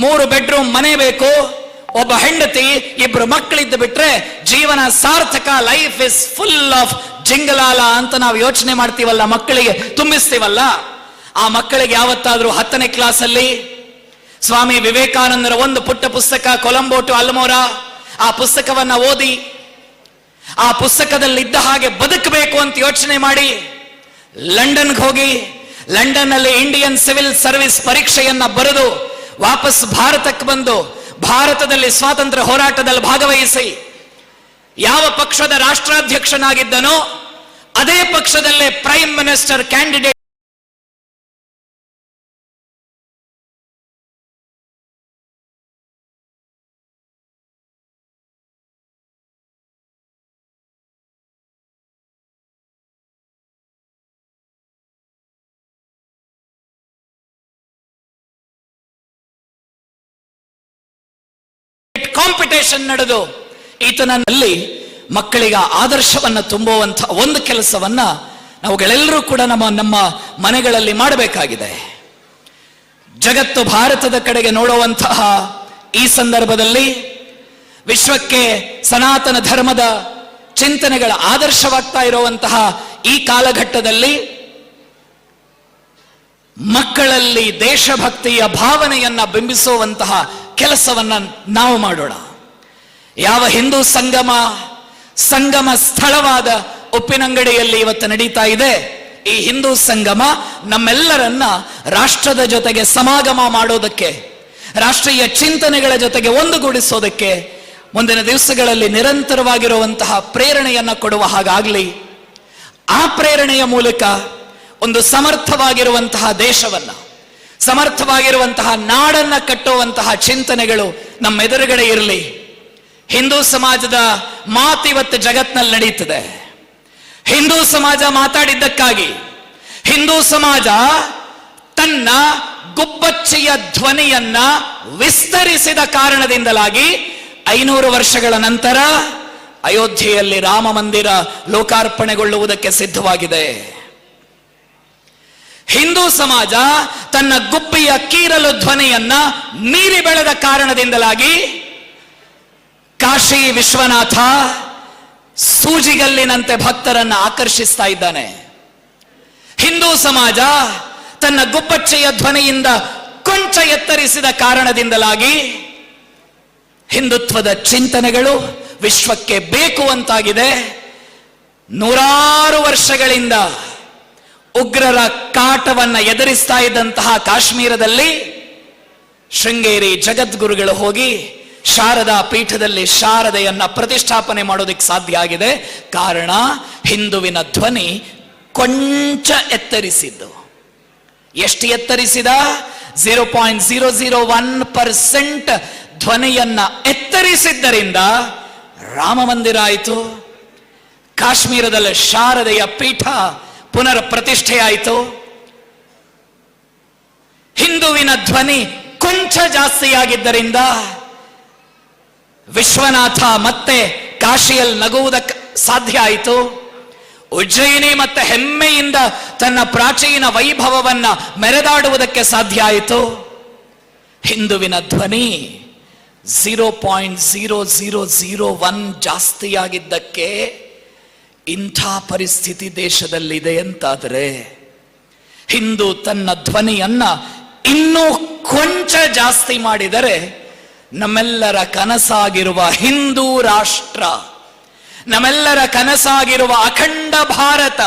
3 ಬೆಡ್ರೂಮ್ ಮನೆ ಬೇಕು, ಒಬ್ಬ ಹೆಂಡತಿ, 2 ಮಕ್ಕಳಿದ್ದು ಬಿಟ್ರೆ ಜೀವನ ಸಾರ್ಥಕ, ಲೈಫ್ ಇಸ್ ಫುಲ್ ಆಫ್ ಜಿಂಗಲಾಲ ಅಂತ ನಾವು ಯೋಚನೆ ಮಾಡ್ತೀವಲ್ಲ, ಮಕ್ಕಳಿಗೆ ತುಂಬಿಸ್ತೀವಲ್ಲ. ಆ ಮಕ್ಕಳಿಗೆ ಯಾವತ್ತಾದ್ರೂ 10ನೇ ಕ್ಲಾಸ್ ಅಲ್ಲಿ ಸ್ವಾಮಿ ವಿವೇಕಾನಂದರ ಒಂದು ಪುಟ್ಟ ಪುಸ್ತಕ ಕೊಲಂಬೋ ಟು ಅಲ್ಮೋರಾ, ಆ ಪುಸ್ತಕವನ್ನ ಓದಿ ಆ ಪುಸ್ತಕದಲ್ಲಿದ್ದ ಹಾಗೆ ಬದುಕಬೇಕು ಅಂತ ಯೋಚನೆ ಮಾಡಿ ಲಂಡನ್ಗೆ ಹೋಗಿ ಲಂಡನ್ ನಲ್ಲಿ ಇಂಡಿಯನ್ ಸಿವಿಲ್ ಸರ್ವಿಸ್ ಪರೀಕ್ಷೆಯನ್ನ ಬರೆದು ವಾಪಸ್ ಭಾರತಕ್ಕೆ ಬಂದು ಭಾರತದಲ್ಲಿ ಸ್ವಾತಂತ್ರ್ಯ ಹೋರಾಟದಲ್ಲಿ ಭಾಗವಹಿಸಿ ಯಾವ ಪಕ್ಷದ ರಾಷ್ಟ್ರಾಧ್ಯಕ್ಷನಾಗಿದ್ದನೋ ಅದೇ ಪಕ್ಷದಲ್ಲೇ ಪ್ರೈಮ್ ಮಿನಿಸ್ಟರ್ ಕ್ಯಾಂಡಿಡೇಟ್ ಕಾಂಪಿಟೇಷನ್ ನಡೆದು ಈತನಲ್ಲಿ ಮಕ್ಕಳಿಗೆ ಆದರ್ಶವನ್ನ ತುಂಬುವಂತಹ ಒಂದು ಕೆಲಸವನ್ನ ನಾವುಗಳೆಲ್ಲರೂ ಕೂಡ ನಮ್ಮ ಮನೆಗಳಲ್ಲಿ ಮಾಡಬೇಕಾಗಿದೆ. ಜಗತ್ತು ಭಾರತದ ಕಡೆಗೆ ನೋಡುವಂತಹ ಈ ಸಂದರ್ಭದಲ್ಲಿ ವಿಶ್ವಕ್ಕೆ ಸನಾತನ ಧರ್ಮದ ಚಿಂತನೆಗಳ ಆದರ್ಶವಾಗ್ತಾ ಇರುವಂತಹ ಈ ಕಾಲಘಟ್ಟದಲ್ಲಿ ಮಕ್ಕಳಲ್ಲಿ ದೇಶಭಕ್ತಿಯ ಭಾವನೆಯನ್ನ ಬಿಂಬಿಸುವಂತಹ ಕೆಲಸವನ್ನ ನಾವು ಮಾಡೋಣ. ಯಾವ ಹಿಂದೂ ಸಂಗಮ ಸ್ಥಳವಾದ ಉಪ್ಪಿನಂಗಡಿಯಲ್ಲಿ ಇವತ್ತು ನಡೀತಾ ಇದೆ, ಈ ಹಿಂದೂ ಸಂಗಮ ನಮ್ಮೆಲ್ಲರನ್ನ ರಾಷ್ಟ್ರದ ಜೊತೆಗೆ ಸಮಾಗಮ ಮಾಡೋದಕ್ಕೆ, ರಾಷ್ಟ್ರೀಯ ಚಿಂತನೆಗಳ ಜೊತೆಗೆ ಒಂದುಗೂಡಿಸೋದಕ್ಕೆ ಮುಂದಿನ ದಿವಸಗಳಲ್ಲಿ ನಿರಂತರವಾಗಿರುವಂತಹ ಪ್ರೇರಣೆಯನ್ನ ಕೊಡುವ ಹಾಗಾಗ್ಲಿ. ಆ ಪ್ರೇರಣೆಯ ಮೂಲಕ ಒಂದು ಸಮರ್ಥವಾಗಿರುವಂತಹ ದೇಶವನ್ನ, ಸಮರ್ಥವಾಗಿರುವಂತಹ ನಾಡನ್ನ ಕಟ್ಟುವಂತಹ ಚಿಂತನೆಗಳು ನಮ್ಮ ಎದುರುಗಡೆ ಇರಲಿ. ಹಿಂದೂ ಸಮಾಜದ ಮಾತಿವತ್ತು ಜಗತ್ನಲ್ಲಿ ನಡೀತದೆ. ಹಿಂದೂ ಸಮಾಜ ಮಾತಾಡಿದ್ದಕ್ಕಾಗಿ, ಹಿಂದೂ ಸಮಾಜ ತನ್ನ ಗುಬ್ಬಚ್ಚಿಯ ಧ್ವನಿಯನ್ನ ವಿಸ್ತರಿಸಿದ ಕಾರಣದಿಂದಲಾಗಿ 500 ವರ್ಷಗಳ ನಂತರ ಅಯೋಧ್ಯೆಯಲ್ಲಿ ರಾಮ ಮಂದಿರ ಲೋಕಾರ್ಪಣೆಗೊಳ್ಳುವುದಕ್ಕೆ ಸಿದ್ಧವಾಗಿದೆ. ಹಿಂದೂ ಸಮಾಜ ತನ್ನ ಗುಬ್ಬಿಯ ಕೀರಲು ಧ್ವನಿಯನ್ನ ಮೀರಿ ಬೆಳೆದ ಕಾರಣದಿಂದಲಾಗಿ ಕಾಶಿ ವಿಶ್ವನಾಥ ಸೂಜಿಗಲ್ಲಿನಂತೆ ಭಕ್ತರನ್ನ ಆಕರ್ಷಿಸ್ತಾ ಇದ್ದಾನೆ. ಹಿಂದೂ ಸಮಾಜ ತನ್ನ ಗುಬ್ಬಚ್ಚೆಯ ಧ್ವನಿಯಿಂದ ಕೊಂಚ ಎತ್ತರಿಸಿದ ಕಾರಣದಿಂದಲಾಗಿ ಹಿಂದುತ್ವದ ಚಿಂತನೆಗಳು ವಿಶ್ವಕ್ಕೆ ಬೇಕು ಅಂತಾಗಿದೆ. ನೂರಾರು ವರ್ಷಗಳಿಂದ ಉಗ್ರರ ಕಾಟವನ್ನ ಎದುರಿಸ್ತಾ ಇದ್ದಂತಹ ಕಾಶ್ಮೀರದಲ್ಲಿ ಶೃಂಗೇರಿ ಜಗದ್ಗುರುಗಳು ಹೋಗಿ ಶಾರದಾ ಪೀಠದಲ್ಲಿ ಶಾರದೆಯನ್ನ ಪ್ರತಿಷ್ಠಾಪನೆ ಮಾಡೋದಕ್ಕೆ ಸಾಧ್ಯ ಆಗಿದೆ. ಕಾರಣ ಹಿಂದುವಿನ ಧ್ವನಿ ಕೊಂಚ ಎತ್ತರಿಸಿದ್ದು. ಎಷ್ಟು ಎತ್ತರಿಸಿದ? 0.001% ಧ್ವನಿಯನ್ನ ಎತ್ತರಿಸಿದ್ದರಿಂದ ರಾಮ ಮಂದಿರ ಆಯಿತು. ಕಾಶ್ಮೀರದಲ್ಲಿ ಶಾರದೆಯ ಪೀಠ ಪುನರ್ ಪ್ರತಿಷ್ಠೆಯಾಯಿತು. ಹಿಂದುವಿನ ಧ್ವನಿ ಕೊಂಚ ಜಾಸ್ತಿಯಾಗಿದ್ದರಿಂದ ವಿಶ್ವನಾಥ ಮತ್ತೆ ಕಾಶಿಯಲ್ಲಿ ನಗುವುದಕ್ಕೆ ಸಾಧ್ಯ ಆಯಿತು. ಉಜ್ಜಯಿನಿ ಮತ್ತೆ ಹೆಮ್ಮೆಯಿಂದ ತನ್ನ ಪ್ರಾಚೀನ ವೈಭವವನ್ನ ಮೆರೆದಾಡುವುದಕ್ಕೆ ಸಾಧ್ಯ ಆಯಿತು. ಹಿಂದುವಿನ ಧ್ವನಿ 0.0001 ಜಾಸ್ತಿಯಾಗಿದ್ದಕ್ಕೆ ಇಂಥ ಪರಿಸ್ಥಿತಿ ದೇಶದಲ್ಲಿದೆ ಅಂತಾದರೆ, ಹಿಂದೂ ತನ್ನ ಧ್ವನಿಯನ್ನ ಇನ್ನೂ ಕೊಂಚ ಜಾಸ್ತಿ ಮಾಡಿದರೆ ನಮ್ಮೆಲ್ಲರ ಕನಸಾಗಿರುವ ಹಿಂದೂ ರಾಷ್ಟ್ರ, ನಮ್ಮೆಲ್ಲರ ಕನಸಾಗಿರುವ ಅಖಂಡ ಭಾರತ,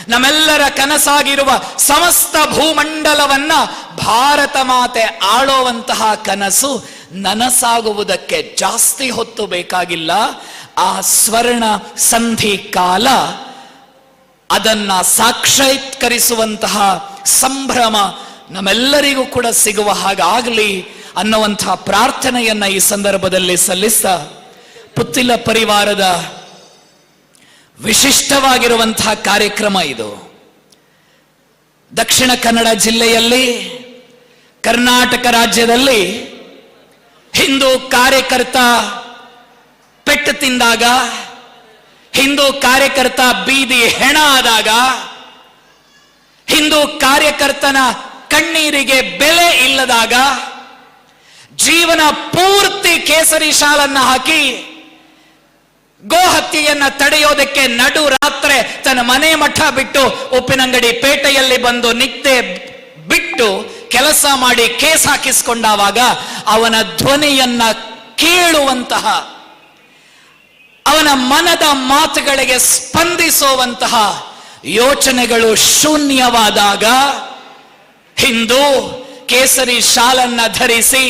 ನಮ್ಮೆಲ್ಲರ ಕನಸಾಗಿರುವ ಸಮಸ್ತ ಭೂಮಂಡಲವನ್ನ ಭಾರತ ಮಾತೆ ಆಳುವಂತಹ ಕನಸು ನನಸಾಗುವುದಕ್ಕೆ ಜಾಸ್ತಿ ಹೊತ್ತು ಬೇಕಾಗಿಲ್ಲ. ಆ ಸ್ವರ್ಣ ಸಂಧಿ ಕಾಲ ಅದನ್ನ ಸಾಕ್ಷಾತ್ಕರಿಸುವಂತಹ ಸಂಭ್ರಮ ನಮ್ಮೆಲ್ಲರಿಗೂ ಕೂಡ ಸಿಗುವ ಹಾಗಾಗಲಿ ಅನ್ನುವಂತಹ ಪ್ರಾರ್ಥನೆಯನ್ನ ಈ ಸಂದರ್ಭದಲ್ಲಿ ಸಲ್ಲಿಸ್ತಾ, ಪುತ್ತಿಲ ಪರಿವಾರದ ವಿಶಿಷ್ಟವಾಗಿರುವಂತಹ ಕಾರ್ಯಕ್ರಮ ಇದು. ದಕ್ಷಿಣ ಕನ್ನಡ ಜಿಲ್ಲೆಯಲ್ಲಿ, ಕರ್ನಾಟಕ ರಾಜ್ಯದಲ್ಲಿ ಹಿಂದೂ ಕಾರ್ಯಕರ್ತ ಪೆಟ್ಟು ತಿಂದಾಗ, ಹಿಂದೂ ಕಾರ್ಯಕರ್ತ ಬೀದಿ ಹೆಣ ಆದಾಗ, ಹಿಂದೂ ಕಾರ್ಯಕರ್ತನ ಕಣ್ಣೀರಿಗೆ ಬೆಲೆ ಇಲ್ಲದಾಗ, ಜೀವನ ಪೂರ್ತಿ ಕೇಸರಿ ಶಾಲನ್ನ ಹಾಕಿ ಗೋಹತ್ಯೆಯನ್ನ ತಡೆಯೋದಕ್ಕೆ ನಡು ರಾತ್ರಿ ತನ್ನ ಮನೆ ಮಠ ಬಿಟ್ಟು ಉಪ್ಪಿನಂಗಡಿ ಪೇಟೆಯಲ್ಲಿ ಬಂದು ನಿದ್ದೆ ಬಿಟ್ಟು ಕೆಲಸ ಮಾಡಿ ಕೇಸ್ ಹಾಕಿಸಿಕೊಂಡಾಗ ಅವನ ಧ್ವನಿಯನ್ನ ಕೇಳುವಂತಹ, ಅವನ ಮನದ ಮಾತುಗಳಿಗೆ ಸ್ಪಂದಿಸುವಂತಹ ಯೋಚನೆಗಳು ಶೂನ್ಯವಾದಾಗ, ಹಿಂದೂ ಕೇಸರಿ ಶಾಲನ್ನ ಧರಿಸಿ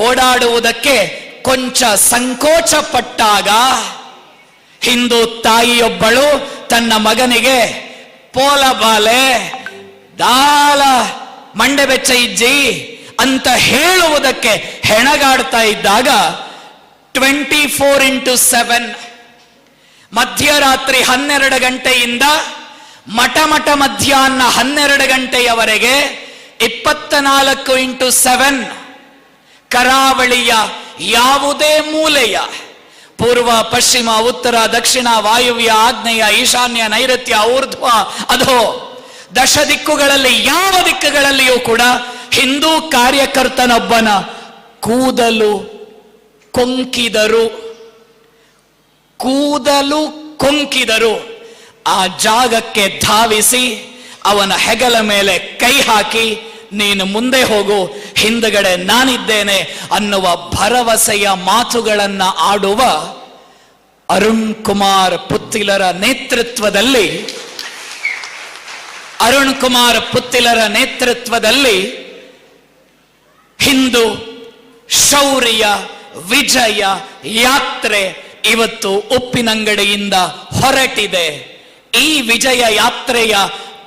ಓಡಾಡುವುದಕ್ಕೆ ಕೊಂಚ ಸಂಕೋಚ ಪಟ್ಟಾಗ, ಹಿಂದೂ ತಾಯಿಯೊಬ್ಬಳು ತನ್ನ ಮಗನಿಗೆ ಪೋಲ ಬಾಲೆ ದಾಲ ಮಂಡೆ ಬೆಚ್ಚ ಇಜ್ಜಿ ಅಂತ ಹೇಳುವುದಕ್ಕೆ ಹೆಣಗಾಡ್ತಾ ಇದ್ದಾಗ 24x7 ಮಧ್ಯರಾತ್ರಿ 12 ಗಂಟೆಯಿಂದ ಮಠ ಮಧ್ಯಾಹ್ನ 12 ಗಂಟೆಯವರೆಗೆ 24x7 ಕರಾವಳಿಯ ಯಾವುದೇ ಮೂಲೆಯ, ಪೂರ್ವ ಪಶ್ಚಿಮ ಉತ್ತರ ದಕ್ಷಿಣ ವಾಯುವ್ಯ ಆಗ್ನೇಯ ಈಶಾನ್ಯ ನೈಋತ್ಯ ಊರ್ಧ್ವ ಅಧೋ ದಶ ದಿಕ್ಕುಗಳಲ್ಲಿ ಯಾವ ದಿಕ್ಕುಗಳಲ್ಲಿಯೂ ಕೂಡ ಹಿಂದೂ ಕಾರ್ಯಕರ್ತನೊಬ್ಬನ ಕೂದಲು ಕೊಂಕಿದರು ಆ ಜಾಗಕ್ಕೆ ಧಾವಿಸಿ ಅವನ ಹೆಗಲ ಮೇಲೆ ಕೈ ಹಾಕಿ, ನೀನು ಮುಂದೆ ಹೋಗು, ಹಿಂದಗಡೆ ನಾನಿದ್ದೇನೆ ಅನ್ನುವ ಭರವಸೆಯ ಮಾತುಗಳನ್ನ ಆಡುವ ಅರುಣ್ ಕುಮಾರ್ ಪುತ್ತಿಲರ ನೇತೃತ್ವದಲ್ಲಿ ಹಿಂದೂ ಶೌರ್ಯ ವಿಜಯ ಯಾತ್ರೆ ಇವತ್ತು ಉಪ್ಪಿನಂಗಡಿಯಿಂದ ಹೊರಟಿದೆ. ಈ ವಿಜಯ ಯಾತ್ರೆಯ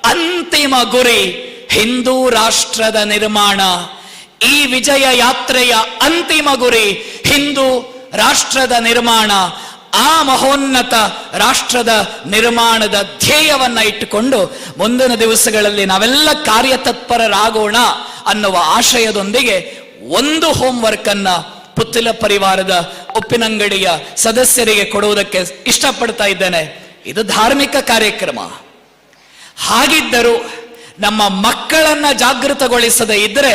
ಅಂತಿಮ ಗುರಿ ಹಿಂದೂ ರಾಷ್ಟ್ರದ ನಿರ್ಮಾಣ. ಈ ವಿಜಯ ಯಾತ್ರೆಯ ಅಂತಿಮ ಗುರಿ ಹಿಂದೂ ರಾಷ್ಟ್ರದ ನಿರ್ಮಾಣ. ಆ ಮಹೋನ್ನತ ರಾಷ್ಟ್ರದ ನಿರ್ಮಾಣದ ಧ್ಯೇಯವನ್ನ ಇಟ್ಟುಕೊಂಡು ಮುಂದಿನ ದಿವಸಗಳಲ್ಲಿ ನಾವೆಲ್ಲ ಕಾರ್ಯತತ್ಪರರಾಗೋಣ ಅನ್ನುವ ಆಶಯದೊಂದಿಗೆ ಒಂದು ಹೋಮ್ವರ್ಕ್ ಅನ್ನ ಪುತ್ತಿಲ ಪರಿವಾರದ ಉಪ್ಪಿನಂಗಡಿಯ ಸದಸ್ಯರಿಗೆ ಕೊಡುವುದಕ್ಕೆ ಇಷ್ಟಪಡ್ತಾ ಇದ್ದೇನೆ. ಇದು ಧಾರ್ಮಿಕ ಕಾರ್ಯಕ್ರಮ. ಹಾಗಿದ್ದರೂ ನಮ್ಮ ಮಕ್ಕಳನ್ನ ಜಾಗೃತಗೊಳಿಸದೇ ಇದ್ರೆ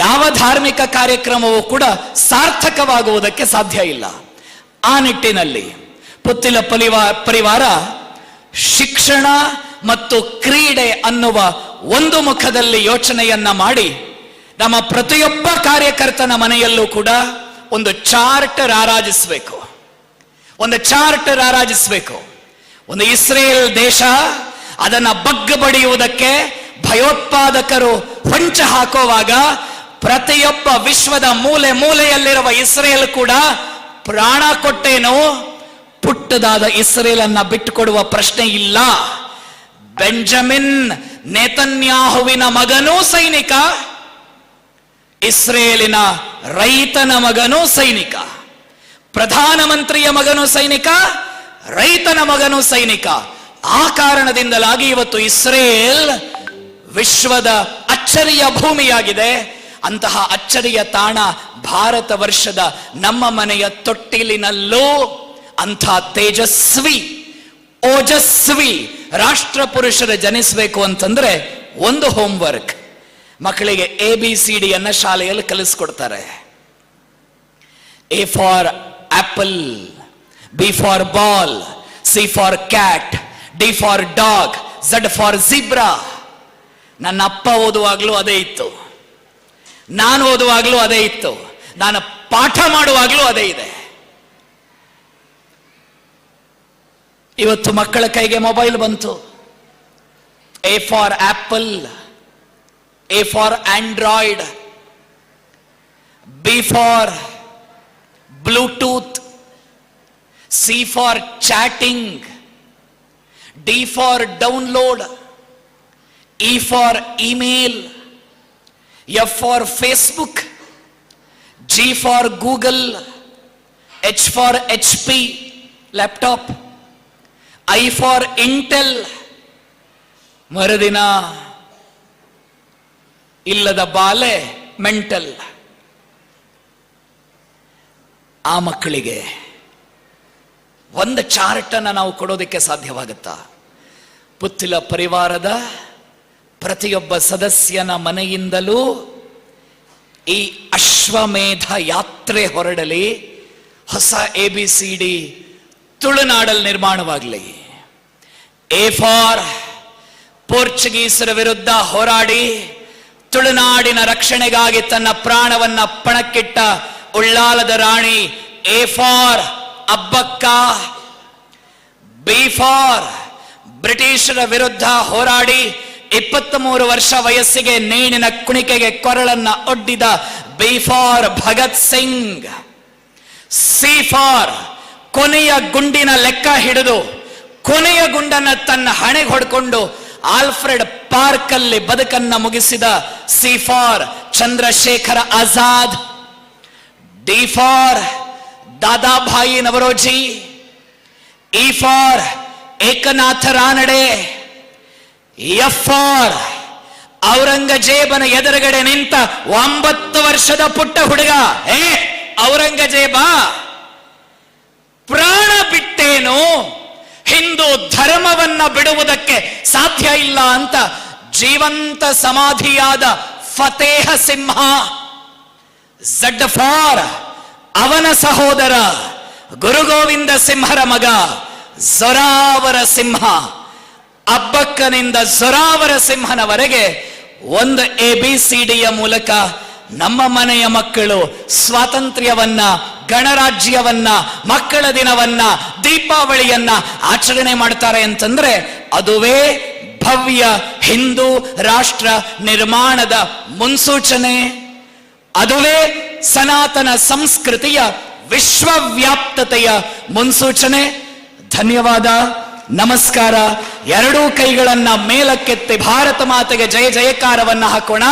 ಯಾವ ಧಾರ್ಮಿಕ ಕಾರ್ಯಕ್ರಮವೂ ಕೂಡ ಸಾರ್ಥಕವಾಗುವುದಕ್ಕೆ ಸಾಧ್ಯ ಇಲ್ಲ. ಆ ನಿಟ್ಟಿನಲ್ಲಿ ಪುತ್ತಿಲ ಪರಿವಾರ ಶಿಕ್ಷಣ ಮತ್ತು ಕ್ರೀಡೆ ಅನ್ನುವ ಒಂದು ಮುಖದಲ್ಲಿ ಯೋಚನೆಯನ್ನ ಮಾಡಿ ನಮ್ಮ ಪ್ರತಿಯೊಬ್ಬ ಕಾರ್ಯಕರ್ತನ ಮನೆಯಲ್ಲೂ ಕೂಡ ಒಂದು ಚಾರ್ಟ್ ರಾರಾಜಿಸಬೇಕು, ಒಂದು ಚಾರ್ಟ್ ರಾರಾಜಿಸಬೇಕು. ಒಂದು ಇಸ್ರೇಲ್ ದೇಶ, ಅದನ್ನ ಬಗ್ಗ ಬಡಿಯುವುದಕ್ಕೆ ಭಯೋತ್ಪಾದಕರು ಹೊಂಚ ಹಾಕುವಾಗ ಪ್ರತಿಯೊಬ್ಬ ವಿಶ್ವದ ಮೂಲೆ ಮೂಲೆಯಲ್ಲಿರುವ ಇಸ್ರೇಲ್ ಕೂಡ ಪ್ರಾಣ ಕೊಟ್ಟೇನೋ ಪುಟ್ಟದಾದ ಇಸ್ರೇಲ್ ಅನ್ನ ಬಿಟ್ಟುಕೊಡುವ ಪ್ರಶ್ನೆ ಇಲ್ಲ. ಬೆಂಜಮಿನ್ ನೇತನ್ಯಾಹುವಿನ ಮಗನೂ ಸೈನಿಕ, ಇಸ್ರೇಲಿನ ರೈತನ ಮಗನೂ ಸೈನಿಕ, ಪ್ರಧಾನಮಂತ್ರಿಯ ಮಗನೂ ಸೈನಿಕ, ರೈತನ ಮಗನೂ ಸೈನಿಕ. ಆ ಕಾರಣದಿಂದಲಾಗಿ ಇವತ್ತು ಇಸ್ರೇಲ್ ವಿಶ್ವದ ಅಚ್ಚರಿಯ ಭೂಮಿಯಾಗಿದೆ. ಅಂತಹ ಅಚ್ಚರಿಯ ತಾಣ ಭಾರತ ವರ್ಷದ ನಮ್ಮ ಮನೆಯ ತೊಟ್ಟಿಲಿನಲ್ಲೂ ಅಂಥ ತೇಜಸ್ವಿ ಓಜಸ್ವಿ ರಾಷ್ಟ್ರ ಪುರುಷರ ಜನಿಸಬೇಕು ಅಂತಂದ್ರೆ ಒಂದು ಹೋಮ್ವರ್ಕ್. ಮಕ್ಕಳಿಗೆ ABCD ಅನ್ನ ಶಾಲೆಯಲ್ಲಿ ಕಲಿಸ್ಕೊಡ್ತಾರೆ. A for apple, B for ball, C for cat, D for dog, Z for zebra. ನನ್ನ ಅಪ್ಪ ಓದುವಾಗ್ಲೂ ಅದೇ ಇತ್ತು, ನಾನು ಓದುವಾಗ್ಲೂ ಅದೇ ಇತ್ತು, ನಾನು ಪಾಠ ಮಾಡುವಾಗ್ಲೂ ಅದೇ ಇದೆ. ಇವತ್ತು ಮಕ್ಕಳ ಕೈಗೆ ಮೊಬೈಲ್ ಬಂತು. A for apple, A for Android, B for Bluetooth, C for chatting, D for download, E for email, F for Facebook, G for Google, H for HP laptop, I for Intel. ಮರುದಿನ ಇಲ್ಲದ ಬಾಲೆ mental. ಆ ಮಕ್ಕಳಿಗೆ ಒಂದು chart ಅನ್ನು ನಾವು ಕೊಡೋದಕ್ಕೆ ಸಾಧ್ಯವಾಗುತ್ತಾ? ಪುತ್ತಿಲ ಪರಿವಾರದ ಪ್ರತಿಯೊಬ್ಬ ಸದಸ್ಯನ ಮನೆಯಿಂದಲೂ ಈ ಅಶ್ವಮೇಧ ಯಾತ್ರೆ ಹೊರಡಲಿ. ಹೊಸ ABCD ತುಳುನಾಡಲ್ಲಿ ನಿರ್ಮಾಣವಾಗಲಿ. A ಫಾರ್ ಪೋರ್ಚುಗೀಸರ ವಿರುದ್ಧ ಹೋರಾಡಿ ತುಳುನಾಡಿನ ರಕ್ಷಣೆಗಾಗಿ ತನ್ನ ಪ್ರಾಣವನ್ನ ಪಣಕ್ಕಿಟ್ಟ ಉಳ್ಳಾಲದ ರಾಣಿ A for Abbakka. B for ಬ್ರಿಟಿಷರ ವಿರುದ್ಧ ಹೋರಾಡಿ 23 ವರ್ಷ ವಯಸ್ಸಿಗೆ ನೇಣಿನ ಕುಣಿಕೆಗೆ ಕೊರಳನ್ನ ಒಡ್ಡಿದ B for Bhagat Singh. C for ಕೊನೆಯ ಗುಂಡಿನ ಲೆಕ್ಕ ಹಿಡಿದು ಕೊನೆಯ ಗುಂಡನ್ನ ತನ್ನ ಹಣೆಗೆ ಹೊಡ್ಕೊಂಡು ಆಲ್ಫ್ರೆಡ್ ಪಾರ್ಕ್ ಅಲ್ಲಿ ಬದುಕನ್ನ ಮುಗಿಸಿದ C for Chandrashekhar Azad. D for Dadabhai Naoroji. E for Eknath Ranade. F for ಔರಂಗಜೇಬನ ಎದುರುಗಡೆ ನಿಂತ 9 ವರ್ಷದ ಪುಟ್ಟ ಹುಡುಗ. ಔರಂಗಜೇಬ ಪ್ರಾಣ ಬಿಟ್ಟೇನು, ಹಿಂದೂ ಧರ್ಮವನ್ನ ಬಿಡುವುದಕ್ಕೆ ಸಾಧ್ಯ ಇಲ್ಲ ಅಂತ ಜೀವಂತ ಸಮಾಧಿಯಾದ ಫತೇಹ ಸಿಂಹ. Z ಫಾರ್ ಅವನ ಸಹೋದರ ಗುರುಗೋವಿಂದ ಸಿಂಹರ ಮಗ ಜೊರಾವರ ಸಿಂಹ. ಅಬ್ಬಕ್ಕನಿಂದ ಜೊರಾವರ ಸಿಂಹನವರೆಗೆ ಒಂದು ABCDಯ ಮೂಲಕ ನಮ್ಮ ಮನೆಯ ಮಕ್ಕಳು ಸ್ವಾತಂತ್ರ್ಯವನ್ನ, ಗಣರಾಜ್ಯವನ್ನ, ಮಕ್ಕಳ ದಿನವನ್ನ, ದೀಪಾವಳಿಯನ್ನ ಆಚರಣೆ ಮಾಡ್ತಾರೆ ಅಂತಂದ್ರೆ ಅದುವೇ ಭವ್ಯ ಹಿಂದೂ ರಾಷ್ಟ್ರ ನಿರ್ಮಾಣದ ಮುನ್ಸೂಚನೆ. ಅದುವೇ ಸನಾತನ ಸಂಸ್ಕೃತಿಯ ವಿಶ್ವವ್ಯಾಪ್ತತೆಯ ಮುನ್ಸೂಚನೆ. ಧನ್ಯವಾದ, ನಮಸ್ಕಾರ. ಎರಡೂ ಕೈಗಳನ್ನ ಮೇಲಕ್ಕೆತ್ತಿ ಭಾರತ ಮಾತೆಗೆ ಜಯ ಜಯಕಾರವನ್ನ ಹಾಕೋಣ.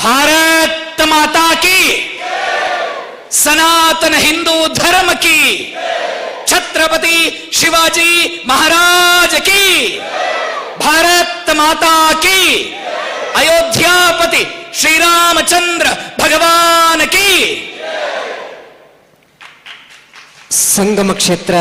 ಭಾರತ ಮಾತಾ ಕಿ, ಸನಾತನ ಹಿಂದೂ ಧರ್ಮ ಕಿ, ಛತ್ರಪತಿ ಶಿವಾಜಿ ಮಹಾರಾಜ ಕಿ, ಭಾರತ ಮಾತಾ ಕಿ, ಅಯೋಧ್ಯಾಪತಿ ಶ್ರೀರಾಮಚಂದ್ರ ಭಗವಾನ್ ಕಿ. ಸಂಗಮ ಕ್ಷೇತ್ರ